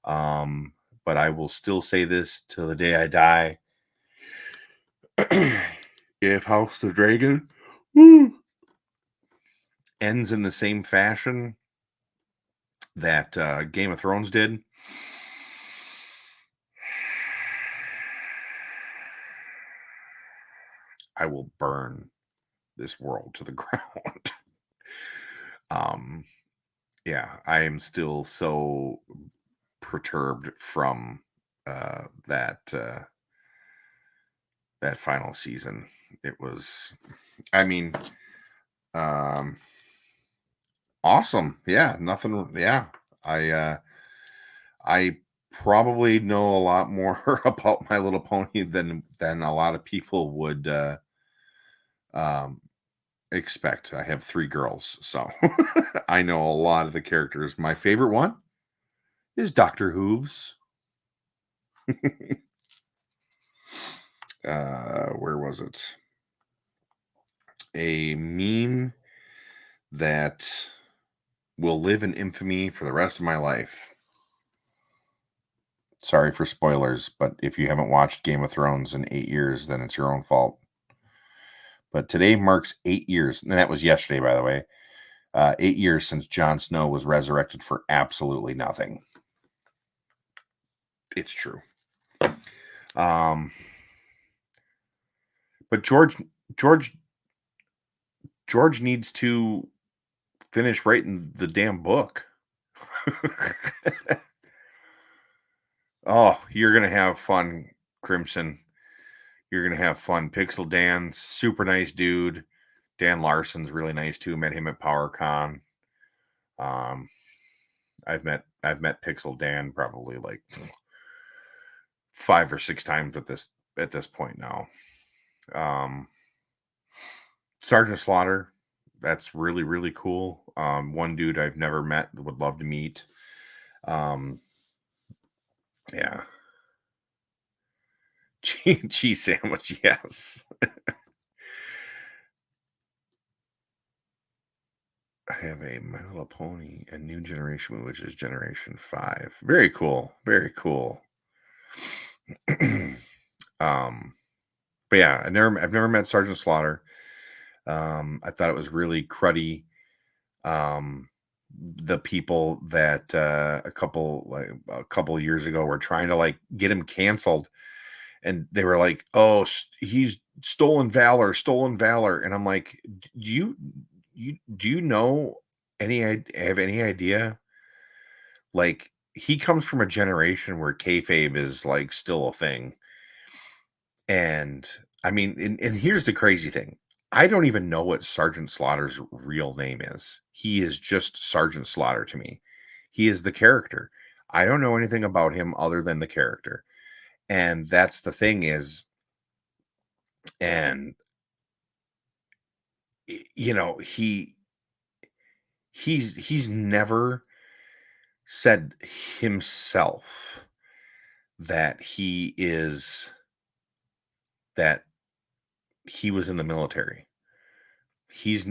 But I will still say this till the day I die. If House of the Dragon ends in the same fashion that Game of Thrones did, I will burn this world to the ground. um, yeah, I am still so perturbed from that final season. It was, I mean, um, awesome. Yeah, nothing. Yeah, I probably know a lot more about My Little Pony than a lot of people would um, expect. I have 3 girls, so I know a lot of the characters. My favorite one is Dr. Hooves. Where was it? A meme that will live in infamy for the rest of my life. Sorry for spoilers, but if you haven't watched Game of Thrones in 8 years, then it's your own fault. But today marks 8 years, and that was yesterday, by the way. 8 years since Jon Snow was resurrected for absolutely nothing. It's true. But George needs to finish writing the damn book. Oh, you're gonna have fun, Crimson. You're gonna have fun. Pixel Dan, super nice dude. Dan Larson's really nice too. Met him at PowerCon. Um, I've met Pixel Dan probably like 5 or 6 times at this point now. Um, Sergeant Slaughter, that's really really cool. One dude I've never met would love to meet. Um, yeah, cheese sandwich, yes. I have a My Little Pony, a new generation, which is Generation 5. Very cool. Very cool. um, but yeah, I've never met Sergeant Slaughter. I thought it was really cruddy. Um, the people that a couple years ago were trying to like get him canceled, and they were like, "Oh, he's stolen valor," and I'm like, Do you know have any idea? Like, he comes from a generation where kayfabe is like still a thing. And I mean, and here's the crazy thing. I don't even know what Sergeant Slaughter's real name is. He is just Sergeant Slaughter to me. He is the character. I don't know anything about him other than the character. And that's the thing is, and you know, he's never said himself that that he was in the military. He's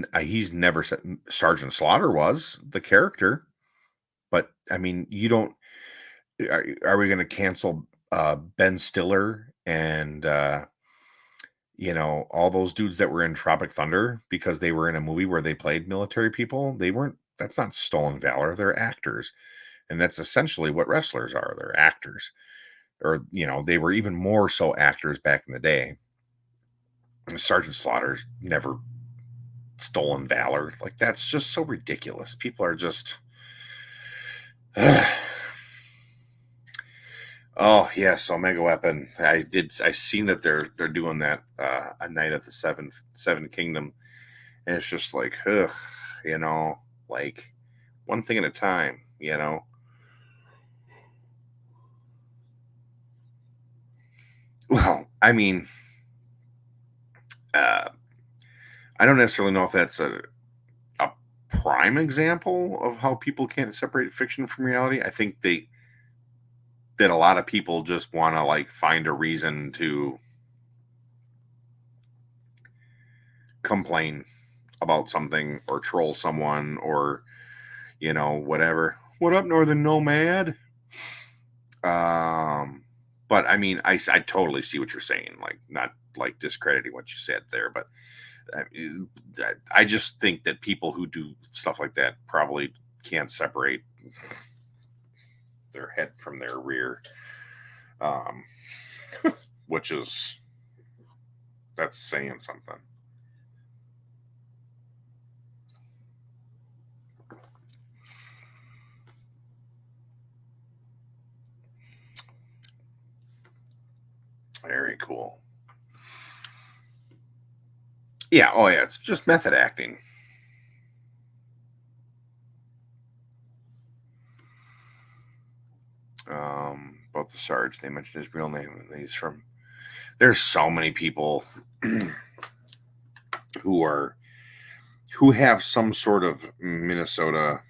never said. Sergeant Slaughter was the character, but I mean, you don't. Are we going to cancel Ben Stiller and all those dudes that were in Tropic Thunder because they were in a movie where they played military people? They weren't. That's not stolen valor. They're actors, and that's essentially what wrestlers are. They're actors, or they were even more so actors back in the day. Sergeant Slaughter's never stolen valor. Like, that's just so ridiculous. People are just oh yes, Omega Weapon. I seen that they're doing that a night at the seven kingdom, and it's just like, ugh, like one thing at a time. Well, I mean, uh I don't necessarily know if that's a prime example of how people can't separate fiction from reality. I think that a lot of people just want to like find a reason to complain about something or troll someone or whatever. What up, Northern Nomad? But I mean, I totally see what you're saying. Like, not like discrediting what you said there, but I just think that people who do stuff like that probably can't separate their head from their rear, um, which is that's saying something. Very cool. Yeah. Oh, yeah. It's just method acting. Both the Sarge, they mentioned his real name, and he's from. There's so many people who have some sort of Minnesota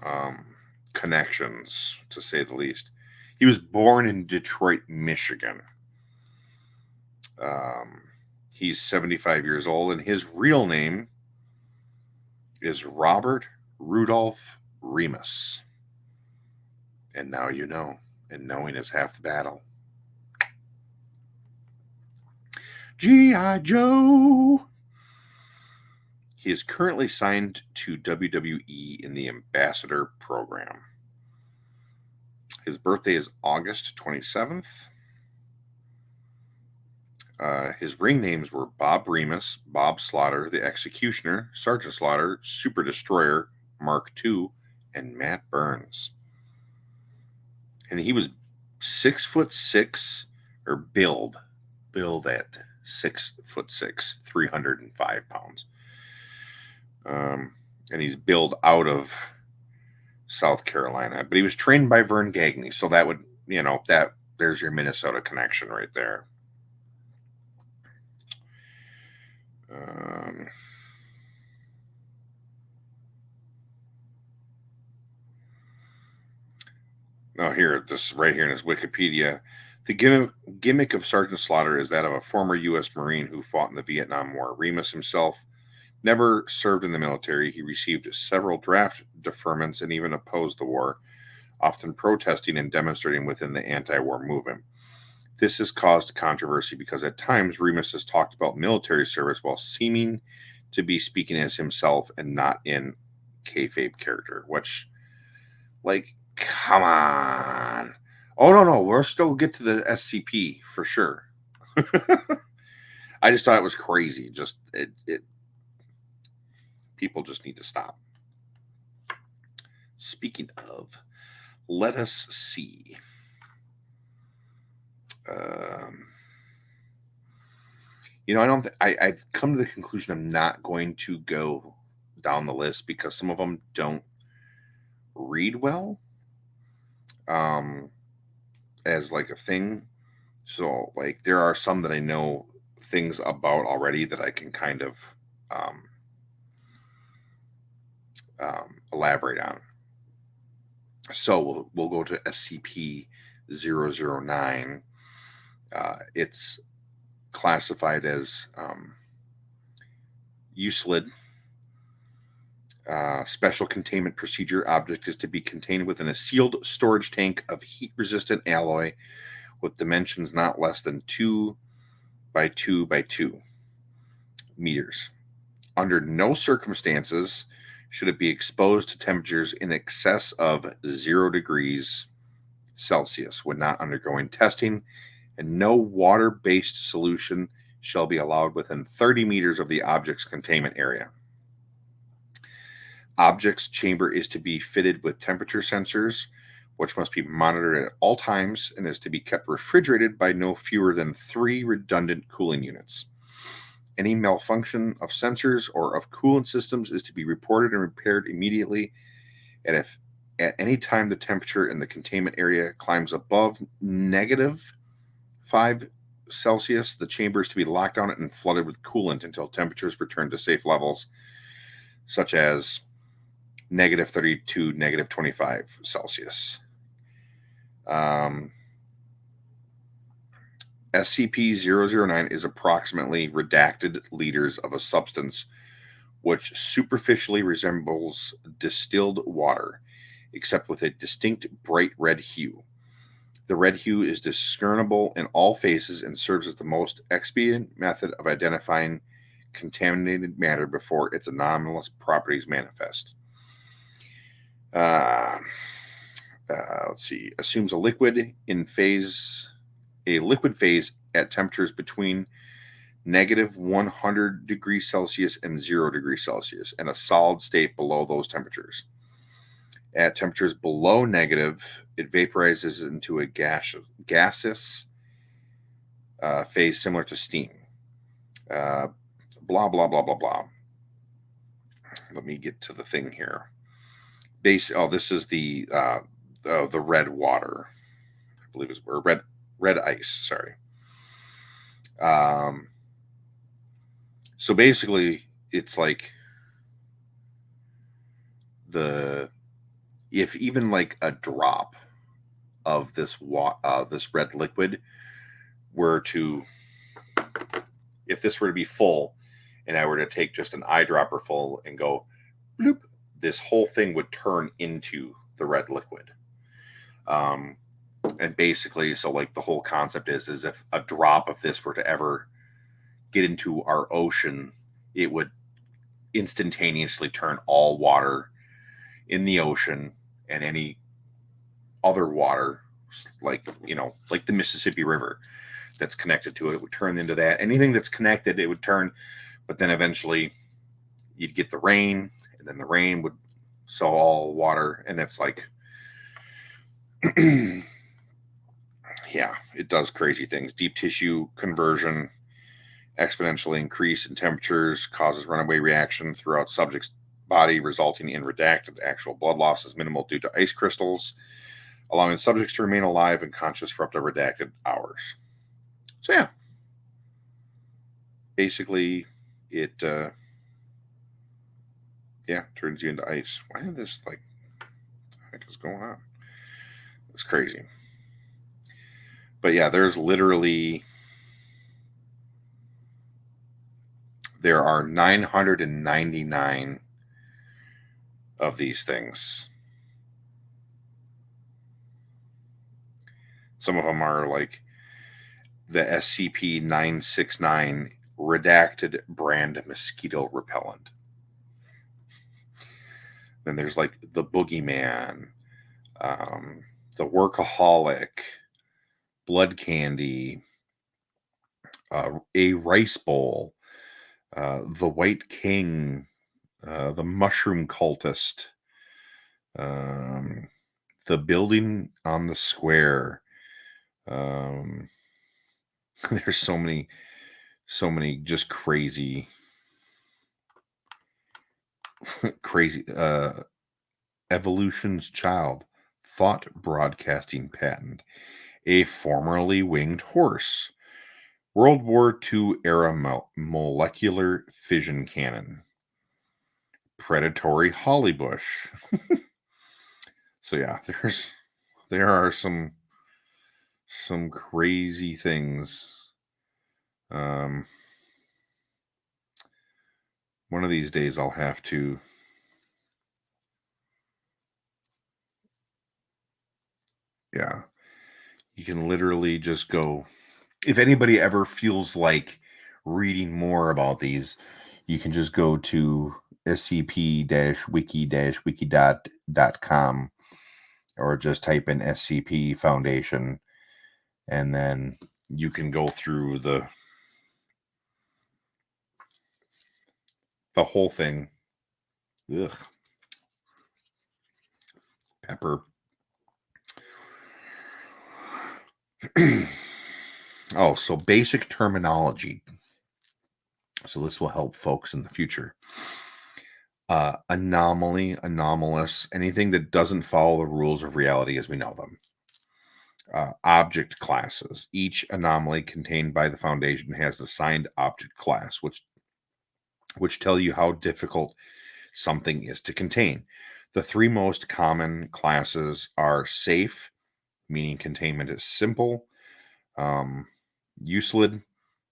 um, connections, to say the least. He was born in Detroit, Michigan. Um, he's 75 years old, and his real name is Robert Rudolph Remus. And now you know, and knowing is half the battle. G.I. Joe! He is currently signed to WWE in the Ambassador Program. His birthday is August 27th. His ring names were Bob Remus, Bob Slaughter, the Executioner, Sergeant Slaughter, Super Destroyer, Mark II, and Matt Burns. And he was 6'6", or build at 6'6", 305 pounds. And he's billed out of South Carolina, but he was trained by Vern Gagne, so that would, there's your Minnesota connection right there. Here, this right here in his Wikipedia, the gimmick of Sergeant Slaughter is that of a former U.S. Marine who fought in the Vietnam War. Remus himself never served in the military. He received several draft deferments and even opposed the war, often protesting and demonstrating within the anti-war movement. This has caused controversy because at times Remus has talked about military service while seeming to be speaking as himself and not in kayfabe character, which, come on. Oh, no, we'll still get to the SCP for sure. I just thought it was crazy. Just, people just need to stop. Speaking of, let us see. I've come to the conclusion I'm not going to go down the list because some of them don't read well as like a thing. So like there are some that I know things about already that I can kind of elaborate on. So we'll go to SCP-009. It's classified as USLID. Special containment procedure. Object is to be contained within a sealed storage tank of heat-resistant alloy with dimensions not less than 2 by 2 by 2 meters. Under no circumstances should it be exposed to temperatures in excess of 0 degrees Celsius when not undergoing testing, and no water-based solution shall be allowed within 30 meters of the object's containment area. Object's chamber is to be fitted with temperature sensors, which must be monitored at all times and is to be kept refrigerated by no fewer than 3 redundant cooling units. Any malfunction of sensors or of coolant systems is to be reported and repaired immediately, and if at any time the temperature in the containment area climbs above -5 Celsius, the chamber is to be locked down and flooded with coolant until temperatures return to safe levels, such as -30 to -25 Celsius. SCP-009 is approximately redacted liters of a substance which superficially resembles distilled water, except with a distinct bright red hue. The red hue is discernible in all phases and serves as the most expedient method of identifying contaminated matter before its anomalous properties manifest. Let's see. Assumes a liquid phase at temperatures between -100 degrees Celsius and 0 degrees Celsius, and a solid state below those temperatures. At temperatures below negative, it vaporizes into a gaseous phase similar to steam. Blah, blah, blah, blah, blah. Let me get to the thing here. This is the red water. I believe it's red ice. Sorry. So basically, it's like if even like a drop of this red liquid if this were to be full, and I were to take just an eyedropper full and go bloop, this whole thing would turn into the red liquid. And basically, so like the whole concept is if a drop of this were to ever get into our ocean, it would instantaneously turn all water in the ocean and any other water, like the Mississippi River. that's connected to it. It would turn into that. Anything that's connected, it would turn. But then eventually you'd get the rain, and then the rain would sow all water. And it's like, yeah, it does crazy things. Deep tissue conversion exponentially increase in temperatures causes runaway reaction throughout subject's body, resulting in redacted. Actual blood loss is minimal due to ice crystals, allowing subjects to remain alive and conscious for up to redacted hours. So yeah, basically it turns you into ice. Why is this like, what the heck is going on? It's crazy. But yeah, there are 999 of these things. Some of them are like the SCP-969 redacted brand mosquito repellent. Then there's like the Boogeyman, the Workaholic, Blood Candy, a Rice Bowl, the White King, the Mushroom Cultist, the Building on the Square. There's so many just crazy Evolution's Child, Thought Broadcasting Patent, a formerly winged horse, World War II era molecular fission cannon, predatory hollybush. So yeah, there are some crazy things. One of these days I'll have to you can literally just go, if anybody ever feels like reading more about these, you can just go to scp-wiki-wiki.com or just type in SCP Foundation, and then you can go through the whole thing. Ugh. Pepper. Oh, so basic terminology. So this will help folks in the future. Anomaly, anomalous, anything that doesn't follow the rules of reality as we know them. Object classes. Each anomaly contained by the Foundation has assigned object class, which tell you how difficult something is to contain. The three most common classes are safe, meaning containment is simple, Euclid,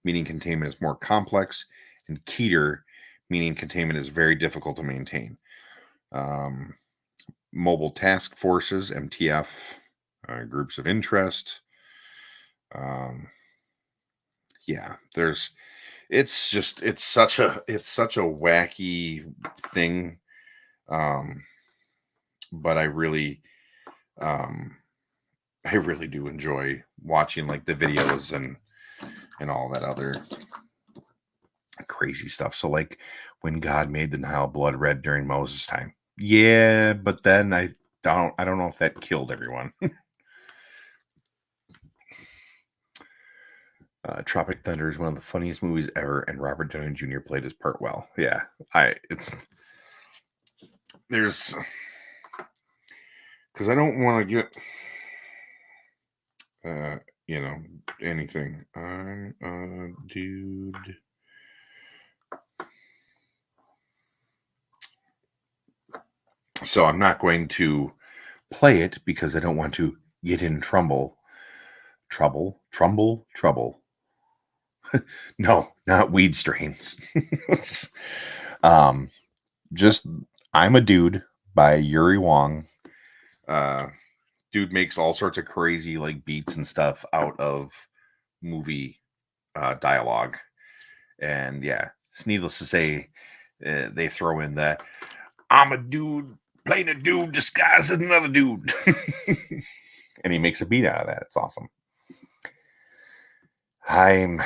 meaning containment is more complex, and Keter, meaning containment is very difficult to maintain. Mobile task forces, MTF, groups of interest. It's such a wacky thing. But I really do enjoy watching like the videos and all that other crazy stuff. So like when God made the Nile blood red during Moses' time. Yeah, but then I don't know if that killed everyone. Tropic Thunder is one of the funniest movies ever, and Robert Downey Jr. played his part well. Yeah, because I don't want to get anything. I'm a dude. So I'm not going to play it because I don't want to get in trouble. Trouble. No, not weed strains. Just I'm a Dude by Yuri Wong. Dude makes all sorts of crazy like beats and stuff out of movie dialogue. And yeah, it's needless to say, they throw in that I'm a dude playing a dude disguised as another dude. And he makes a beat out of that. It's awesome. I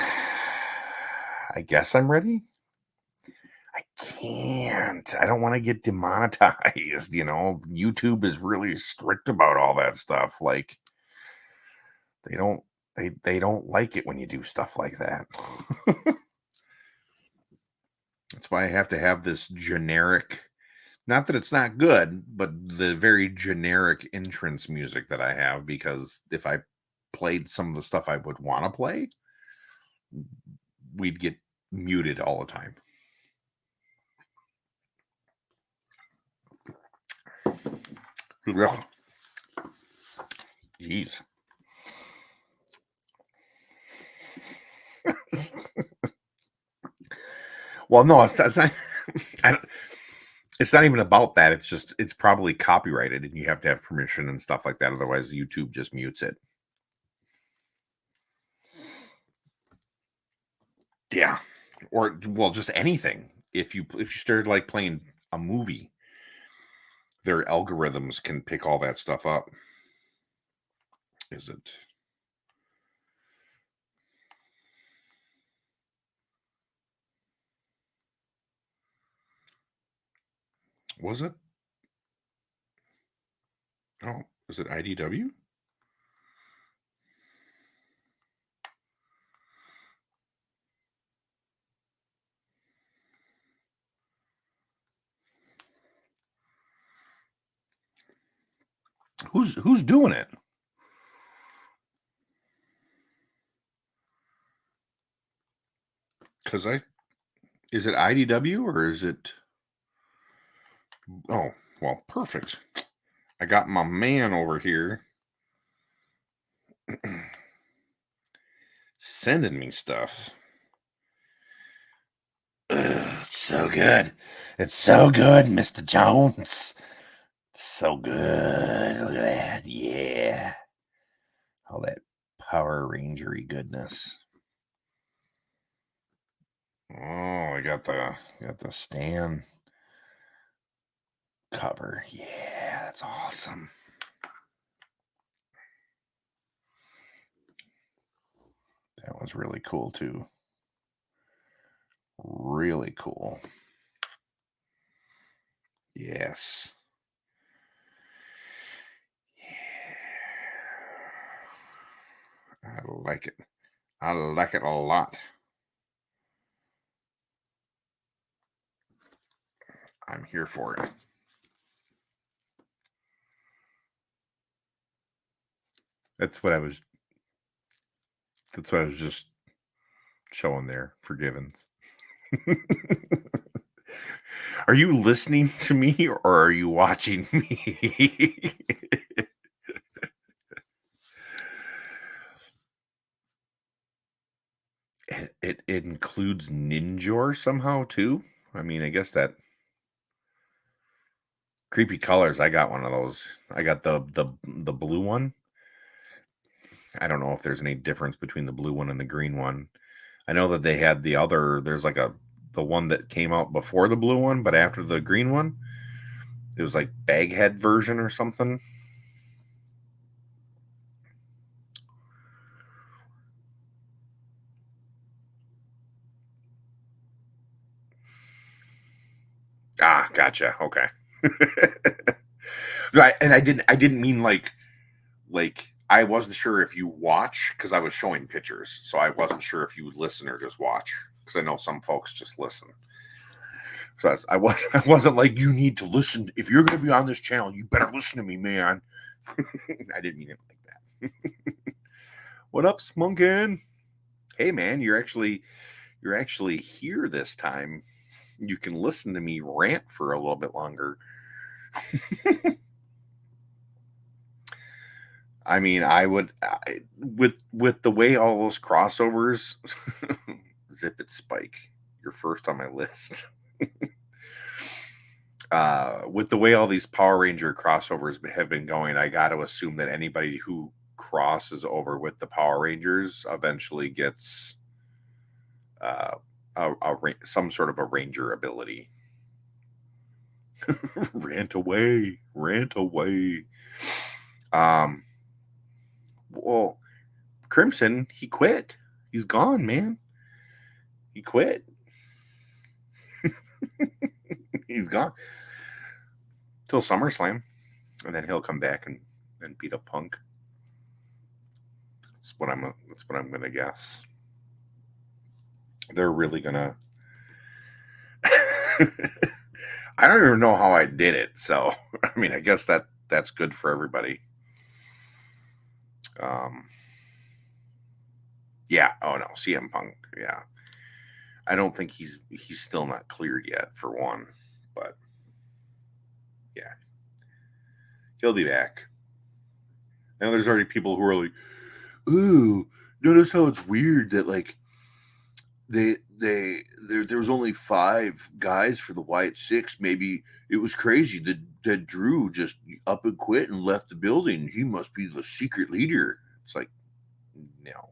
guess I'm ready. I can't. I don't want to get demonetized, YouTube is really strict about all that stuff. Like they don't they don't like it when you do stuff like that. That's why I have to have this generic, not that it's not good, but the very generic entrance music that I have, because if I played some of the stuff I would want to play, we'd get muted all the time. Jeez. Well, no, it's not. It's not even about that. It's just, it's probably copyrighted and you have to have permission and stuff like that. Otherwise, YouTube just mutes it. Yeah. Or, well, just anything. If you started like playing a movie, their algorithms can pick all that stuff up. Is it? Was it? Oh, is it IDW? Who's doing it? Because is it IDW or is it? Oh, well, perfect. I got my man over here sending me stuff. It's so good. It's so good, Mr. Jones. It's so good. Look at that. Yeah. All that Power Rangery goodness. Oh, I got the Stan cover. Yeah, that's awesome. That one's really cool too. Really cool. Yes. Yeah. I like it. I like it a lot. I'm here for it. That's what I was just showing there. Forgivens. Are you listening to me or are you watching me? it includes Ninjor somehow too. I mean, I guess that Creepy Colors. I got one of those. I got the blue one. I don't know if there's any difference between the blue one and the green one. I know that they had the other. There's like the one that came out before the blue one, but after the green one, it was like Baghead version or something. Ah, gotcha. Okay. Right, and I didn't mean like I wasn't sure if you watch because I was showing pictures, so I wasn't sure if you would listen or just watch because I know some folks just listen. So I wasn't like you need to listen. If you're going to be on this channel, you better listen to me, man. I didn't mean it like that. What up, Spunkin? Hey, man, you're actually here this time. You can listen to me rant for a little bit longer. I mean, with the way all those crossovers, Zip It Spike, you're first on my list. With the way all these Power Ranger crossovers have been going, I got to assume that anybody who crosses over with the Power Rangers eventually gets some sort of a Ranger ability. Rant away. Well, Crimson, he quit. He's gone, man. He quit. He's gone till SummerSlam, and then he'll come back and beat up Punk. That's what I'm gonna guess. They're really gonna. I don't even know how I did it, so I mean, I guess that's good for everybody. Um, yeah. Oh no, CM Punk. Yeah. I don't think he's still not cleared yet for one, but yeah, he'll be back. Now there's already people who are like, "Ooh, notice how it's weird that like there was only 5 guys for the Wyatt Six. Maybe it was crazy that Drew just up and quit and left the building. He must be the secret leader." It's like, no,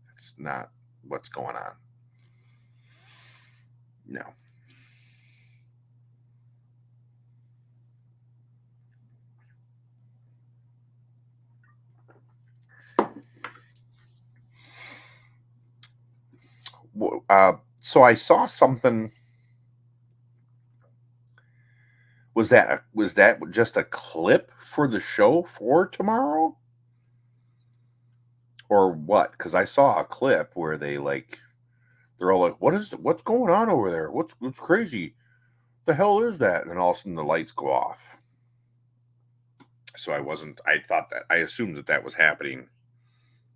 that's not what's going on. No. So I saw something. Was that just a clip for the show for tomorrow, or what? Because I saw a clip where they're all like, what's going on over there? What's crazy? The hell is that?" And then all of a sudden the lights go off. So I wasn't. I thought that I assumed that was happening.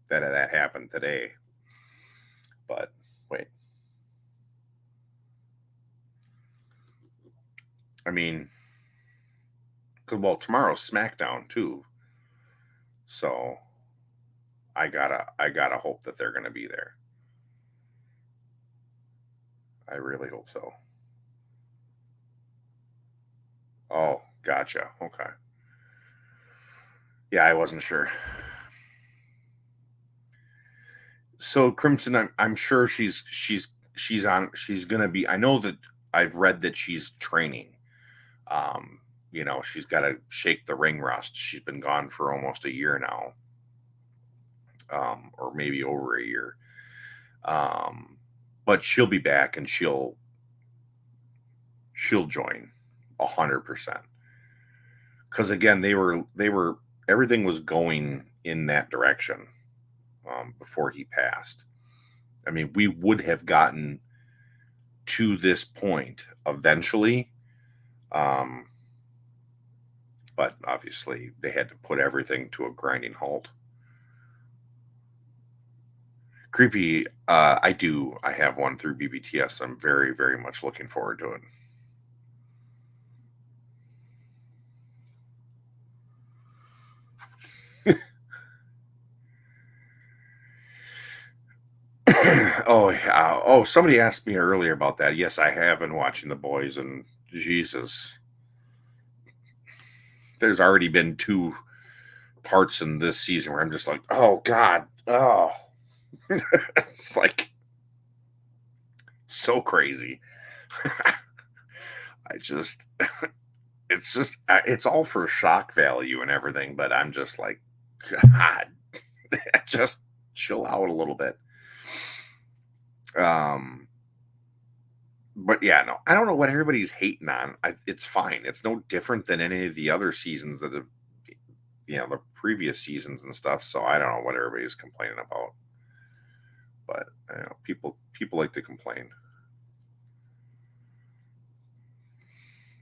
That happened today. But wait. I mean, well, tomorrow's SmackDown too. So I gotta hope that they're gonna be there. I really hope so. Oh, gotcha. Okay. Yeah, I wasn't sure. So Crimson, I'm sure she's gonna be. I know that I've read that she's training. Um, she's got to shake the ring rust. She's been gone for almost a year now, or maybe over a year. Um, but she'll be back and she'll join 100%. Because again, they were everything was going in that direction before he passed. I mean, we would have gotten to this point eventually, um, but obviously they had to put everything to a grinding halt. Creepy. I do. I have one through BBTS. I'm very, very much looking forward to it. Oh yeah. Oh, somebody asked me earlier about that. Yes, I have been watching The Boys, and Jesus, there's already been 2 parts in this season where I'm just like, oh God, oh, it's like so crazy. I just, it's all for shock value and everything, but I'm just like, God, just chill out a little bit. Um, but yeah, no, I don't know what everybody's hating on. It's fine. It's no different than any of the other seasons that have, the previous seasons and stuff. So I don't know what everybody's complaining about. But people like to complain.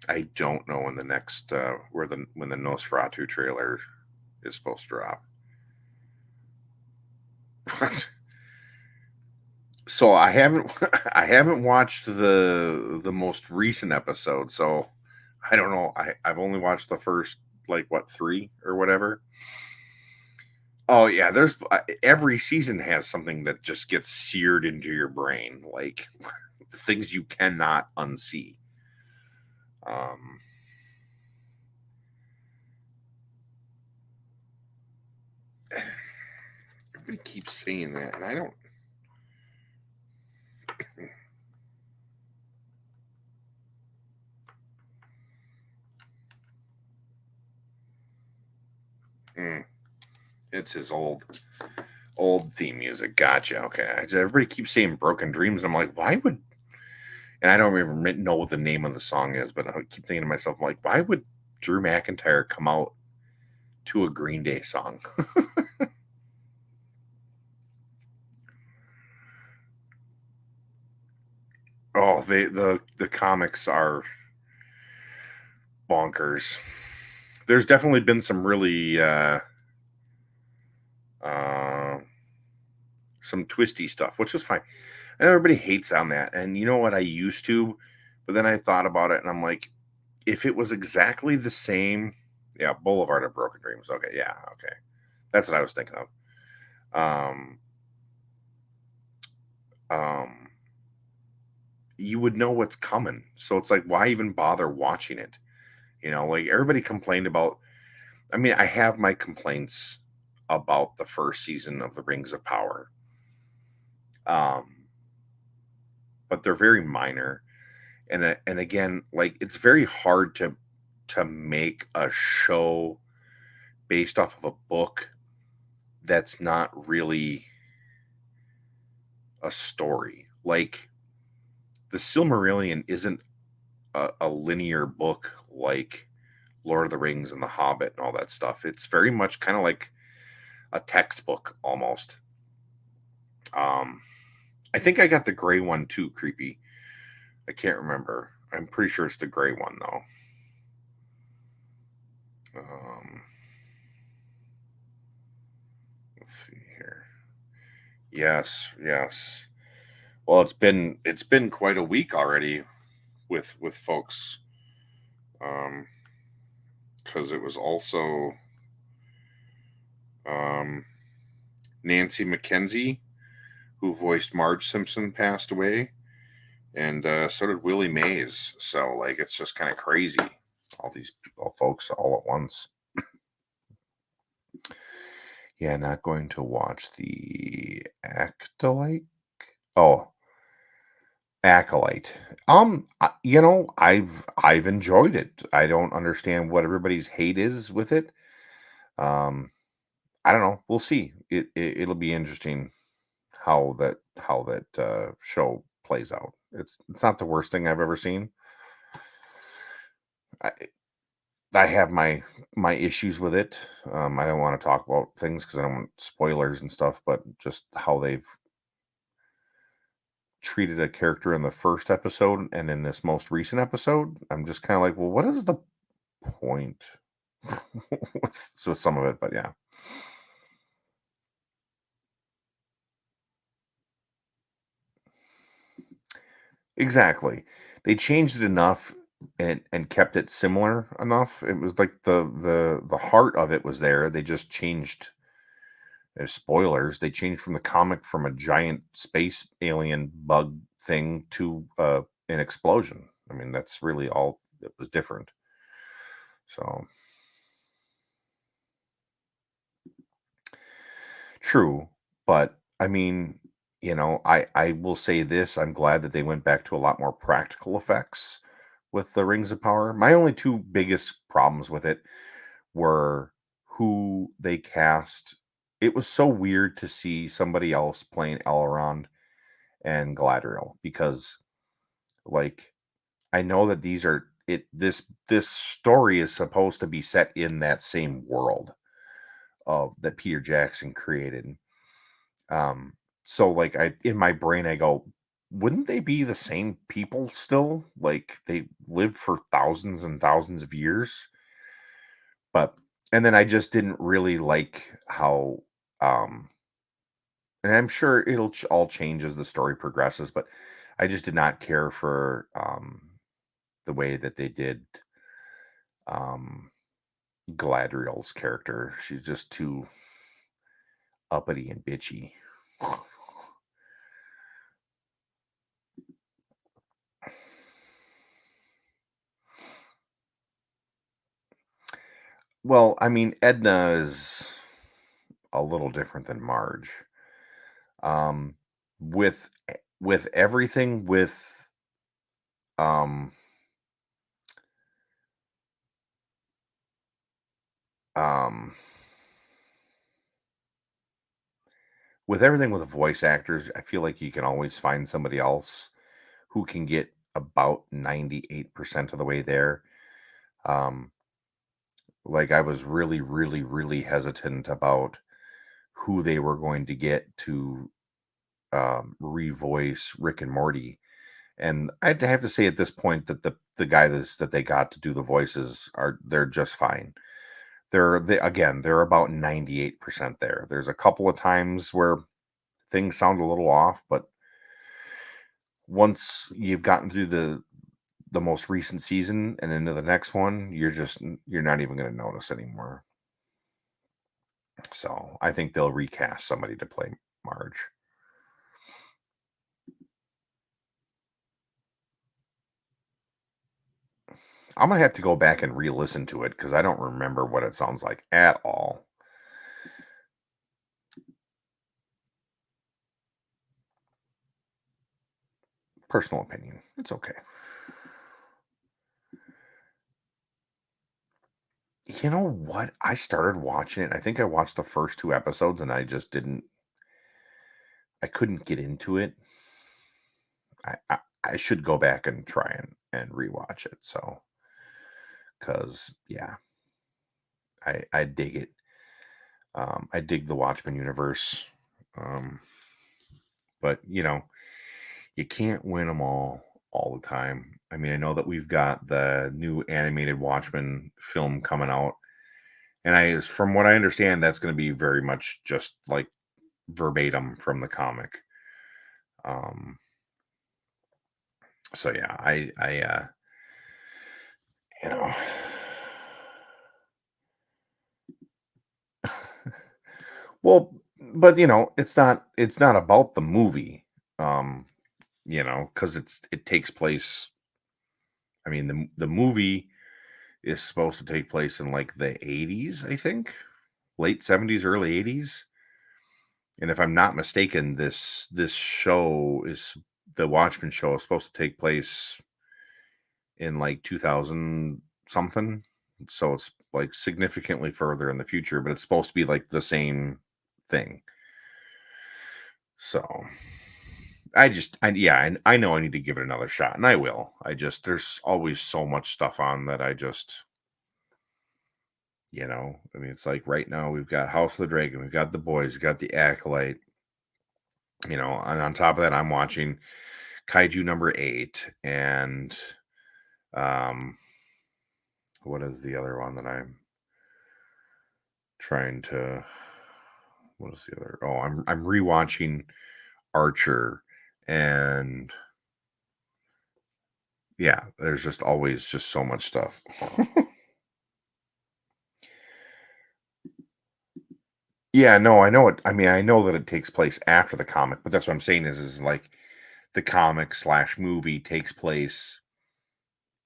I don't know when the next when the Nosferatu trailer is supposed to drop. So I haven't I haven't watched the most recent episode, so I don't know. I've only watched the first 3 or whatever. Oh yeah, there's every season has something that just gets seared into your brain, like things you cannot unsee. Um, everybody keeps saying that, and I don't. It's his old Old theme music. Gotcha. Okay. Everybody keeps saying Broken Dreams. I'm like, why would, and I don't even know what the name of the song is, but I keep thinking to myself, I'm like, why would Drew McIntyre come out to a Green Day song? Oh, the comics are bonkers. There's definitely been some really uh, some twisty stuff, which is fine. And everybody hates on that. And you know what? I used to, but then I thought about it, and I'm like, if it was exactly the same, yeah, Boulevard of Broken Dreams. Okay, yeah, okay, that's what I was thinking of. Um, um, you would know what's coming, so it's like, why even bother watching it? Like everybody complained about. I mean, I have my complaints about the first season of the Rings of Power, um, but they're very minor. And again, like it's very hard to make a show based off of a book that's not really a story. Like the Silmarillion isn't a linear book like Lord of the Rings and The Hobbit and all that stuff. It's very much kind of like a textbook almost. Um, I think I got the gray one too, creepy. I can't remember. I'm pretty sure it's the gray one though. Um, let's see here. Yes, yes. Well, it's been quite a week already with folks, um, because it was also um, Nancy McKenzie who voiced Marge Simpson passed away, and so did Willie Mays. So like it's just kind of crazy, all these all folks all at once. Yeah, not going to watch the Acolyte. Oh, Acolyte. I've enjoyed it. I don't understand what everybody's hate is with it. Um, I don't know. We'll see. It'll be interesting how that show plays out. It's not the worst thing I've ever seen. I I have my issues with it. I don't want to talk about things because I don't want spoilers and stuff, but just how they've treated a character in the first episode and in this most recent episode, I'm just kind of like, well, what is the point with some of it? But yeah, exactly. They changed it enough and kept it similar enough. It was like the heart of it was there. They just changed. Spoilers. They changed from the comic from a giant space alien bug thing to an explosion. I mean, that's really all that was different. So true, but I mean, I will say this: I'm glad that they went back to a lot more practical effects with the Rings of Power. My only two biggest problems with it were who they cast. It was so weird to see somebody else playing Elrond and Galadriel because, like, I know that these are it. This story is supposed to be set in that same world of that Peter Jackson created. Um, so like I in my brain I go, wouldn't they be the same people still? Like they lived for thousands and thousands of years. But and then I just didn't really like how and I'm sure it'll all change as the story progresses, but I just did not care for the way that they did um Galadriel's character. She's just too uppity and bitchy. Well, I mean, Edna is a little different than Marge. Um, with everything um um with everything with voice actors, I feel like you can always find somebody else who can get about 98% of the way there. Um, like I was really, really, really hesitant about who they were going to get to revoice Rick and Morty. And I'd have to say at this point that the guys that they got to do the voices they're just fine. They're about 98% there. There's a couple of times where things sound a little off, but once you've gotten through the most recent season and into the next one, you're not even going to notice anymore. So I think they'll recast somebody to play Marge. I'm gonna have to go back and re-listen to it because I don't remember what it sounds like at all. Personal opinion. It's okay. You know what? I started watching it. I think I watched the first 2 episodes and I couldn't get into it. I should go back and try and rewatch it. So, because yeah, I dig it. I dig the Watchmen universe. Um, but you can't win them all the time. I mean, I know that we've got the new animated Watchmen film coming out, and from what I understand, that's going to be very much just like verbatim from the comic. Um, so yeah, you know, well, but it's not about the movie, um, because it takes place. I mean, the movie is supposed to take place in like the 80s, I think, late 70s, early 80s. And if I'm not mistaken, this show is the Watchmen show is supposed to take place in like 2000 something. So it's like significantly further in the future, but it's supposed to be like the same thing. So I know I need to give it another shot, and I will. There's always so much stuff on that I mean, it's like right now we've got House of the Dragon, we've got The Boys, we've got The Acolyte, and on top of that, I'm watching Kaiju number 8, and um, what is the other one that I'm trying to? What is the other? Oh, I'm rewatching Archer, and yeah, there's just always just so much stuff. Yeah, no, I know it. I mean, I know that it takes place after the comic, but that's what I'm saying is like the comic slash movie takes place.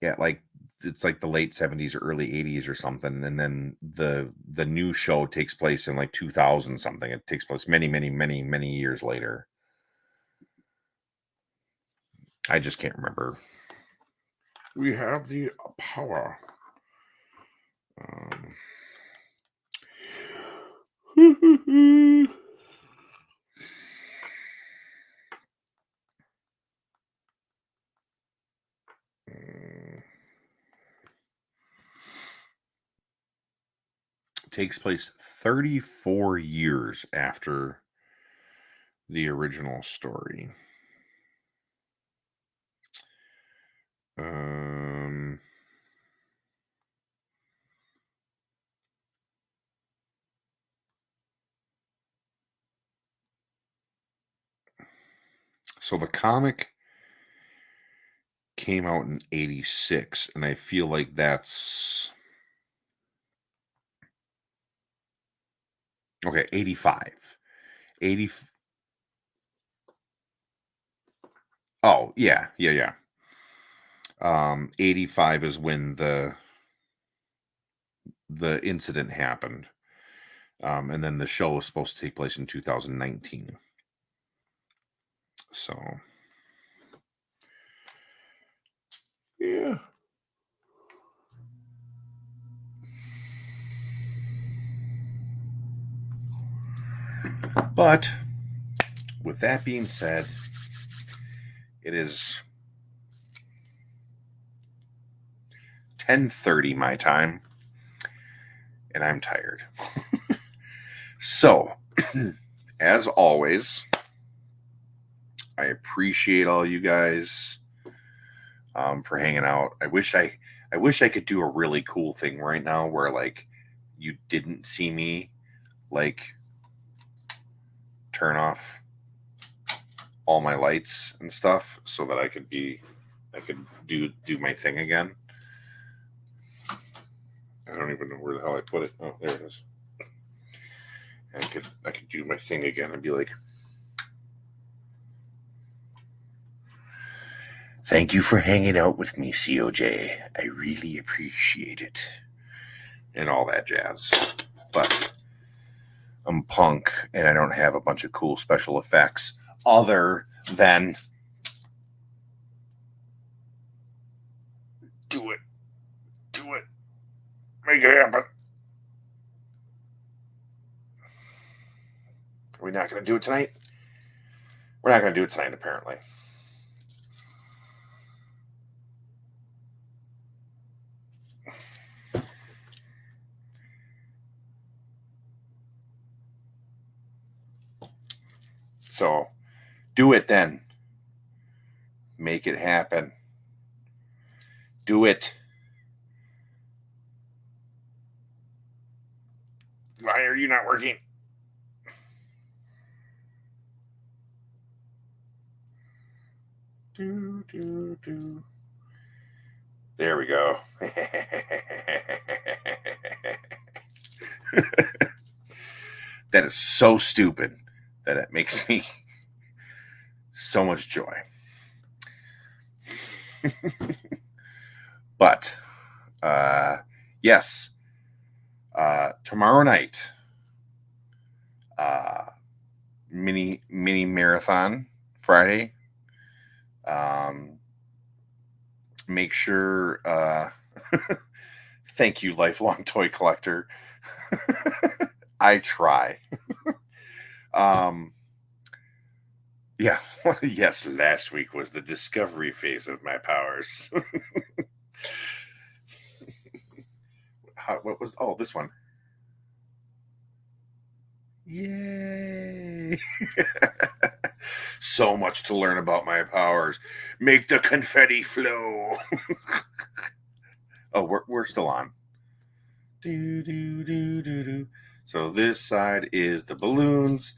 Yeah, like it's like the late 70s or early 80s or something, and then the new show takes place in like 2000 something. It takes place many, many, many, many years later. I just can't remember. We have the power. Um, takes place 34 years after the original story. Um, so the comic came out in 86, and I feel like that's okay, 85. 80. Oh, yeah, yeah, yeah. 85 is when the incident happened. And then the show was supposed to take place in 2019. So, yeah. But with that being said, it is 10:30 my time, and I'm tired. So, as always, I appreciate all you guys for hanging out. I wish I could do a really cool thing right now where like you didn't see me like turn off all my lights and stuff so that I could do my thing again. I don't even know where the hell I put it. Oh, there it is. And I could do my thing again and be like, thank you for hanging out with me, COJ. I really appreciate it. And all that jazz. But I'm punk and I don't have a bunch of cool special effects other than do it. Make it happen. Are we not going to do it tonight? We're not going to do it tonight, apparently. So, do it then. Make it happen. Do it. Why are you not working? Do. There we go. That is so stupid that it makes me so much joy. But, yes, tomorrow night, mini marathon Friday. Make sure, thank you, lifelong toy collector. I try. Yeah, yes, last week was the discovery phase of my powers. What was, this one. Yay. So much to learn about my powers. Make the confetti flow. Oh, we're still on. Do. So this side is the balloons.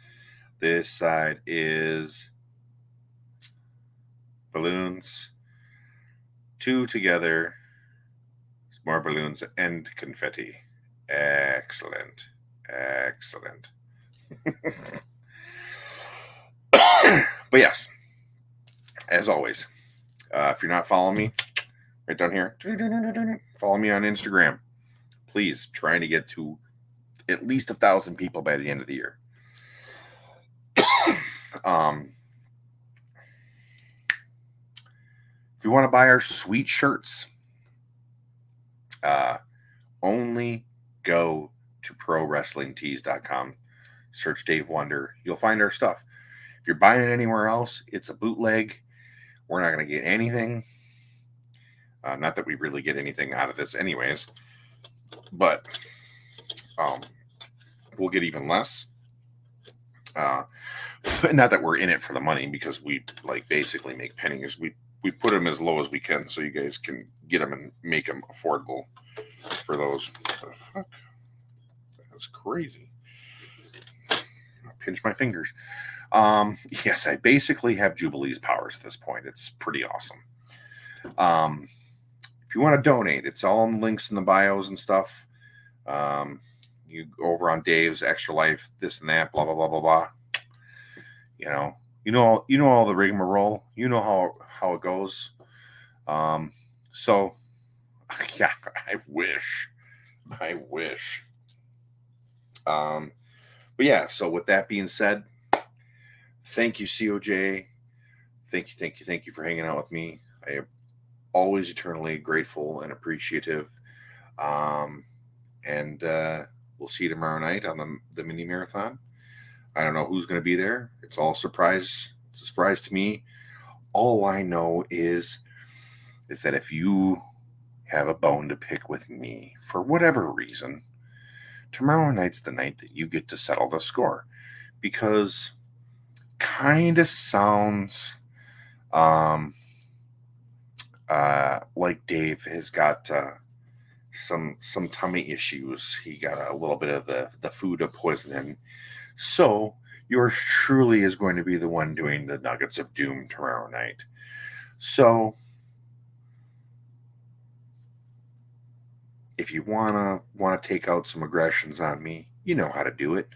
This side is balloons. Two together. More balloons and confetti. Excellent. But yes, as always, if you're not following me, right down here, follow me on Instagram. Please, trying to get to at least 1,000 people by the end of the year. If you want to buy our sweet shirts, only go to prowrestlingtees.com. Search Dave Wonder. You'll find our stuff. If you're buying it anywhere else, it's a bootleg. We're not going to get anything. Not that we really get anything out of this anyways. But we'll get even less. Not that we're in it for the money, because we basically make pennies. We put them as low as we can so you guys can get them and make them affordable for those. What the fuck? That's crazy. I'll pinch my fingers. Yes, I basically have Jubilee's powers at this point. It's pretty awesome. If you want to donate, it's all in the links in the bios and stuff. You go over on Dave's Extra Life, this and that, blah blah blah blah blah. You know all the rigmarole. You know how it goes. So yeah, I wish. But yeah, so with that being said, thank you, COJ. Thank you for hanging out with me. I am always eternally grateful and appreciative. And we'll see you tomorrow night on the mini marathon. I don't know who's going to be there. It's all surprise. It's a surprise to me. All I know is that if you have a bone to pick with me for whatever reason, tomorrow night's the night that you get to settle the score, because kind of sounds like Dave has got some tummy issues. He got a little bit of the food poisoning. So yours truly is going to be the one doing the Nuggets of Doom tomorrow night. So if you wanna take out some aggressions on me, you know how to do it.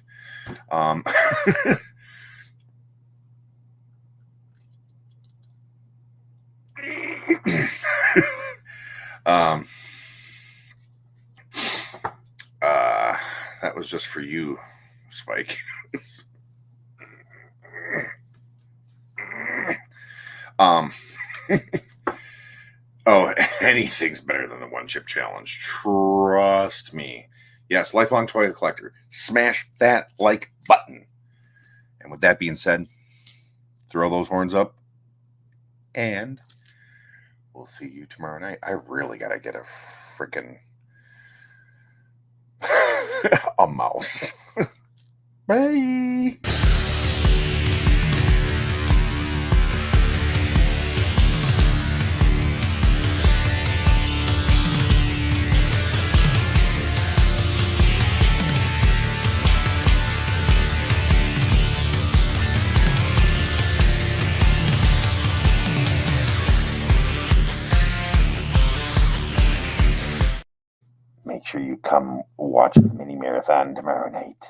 That was just for you, Spike. Oh, anything's better than the one chip challenge. Trust me. Yes, lifelong toy collector. Smash that like button. And with that being said, throw those horns up, and we'll see you tomorrow night. I really gotta get a freaking a mouse. Bye. Make sure you come watch the mini marathon tomorrow night.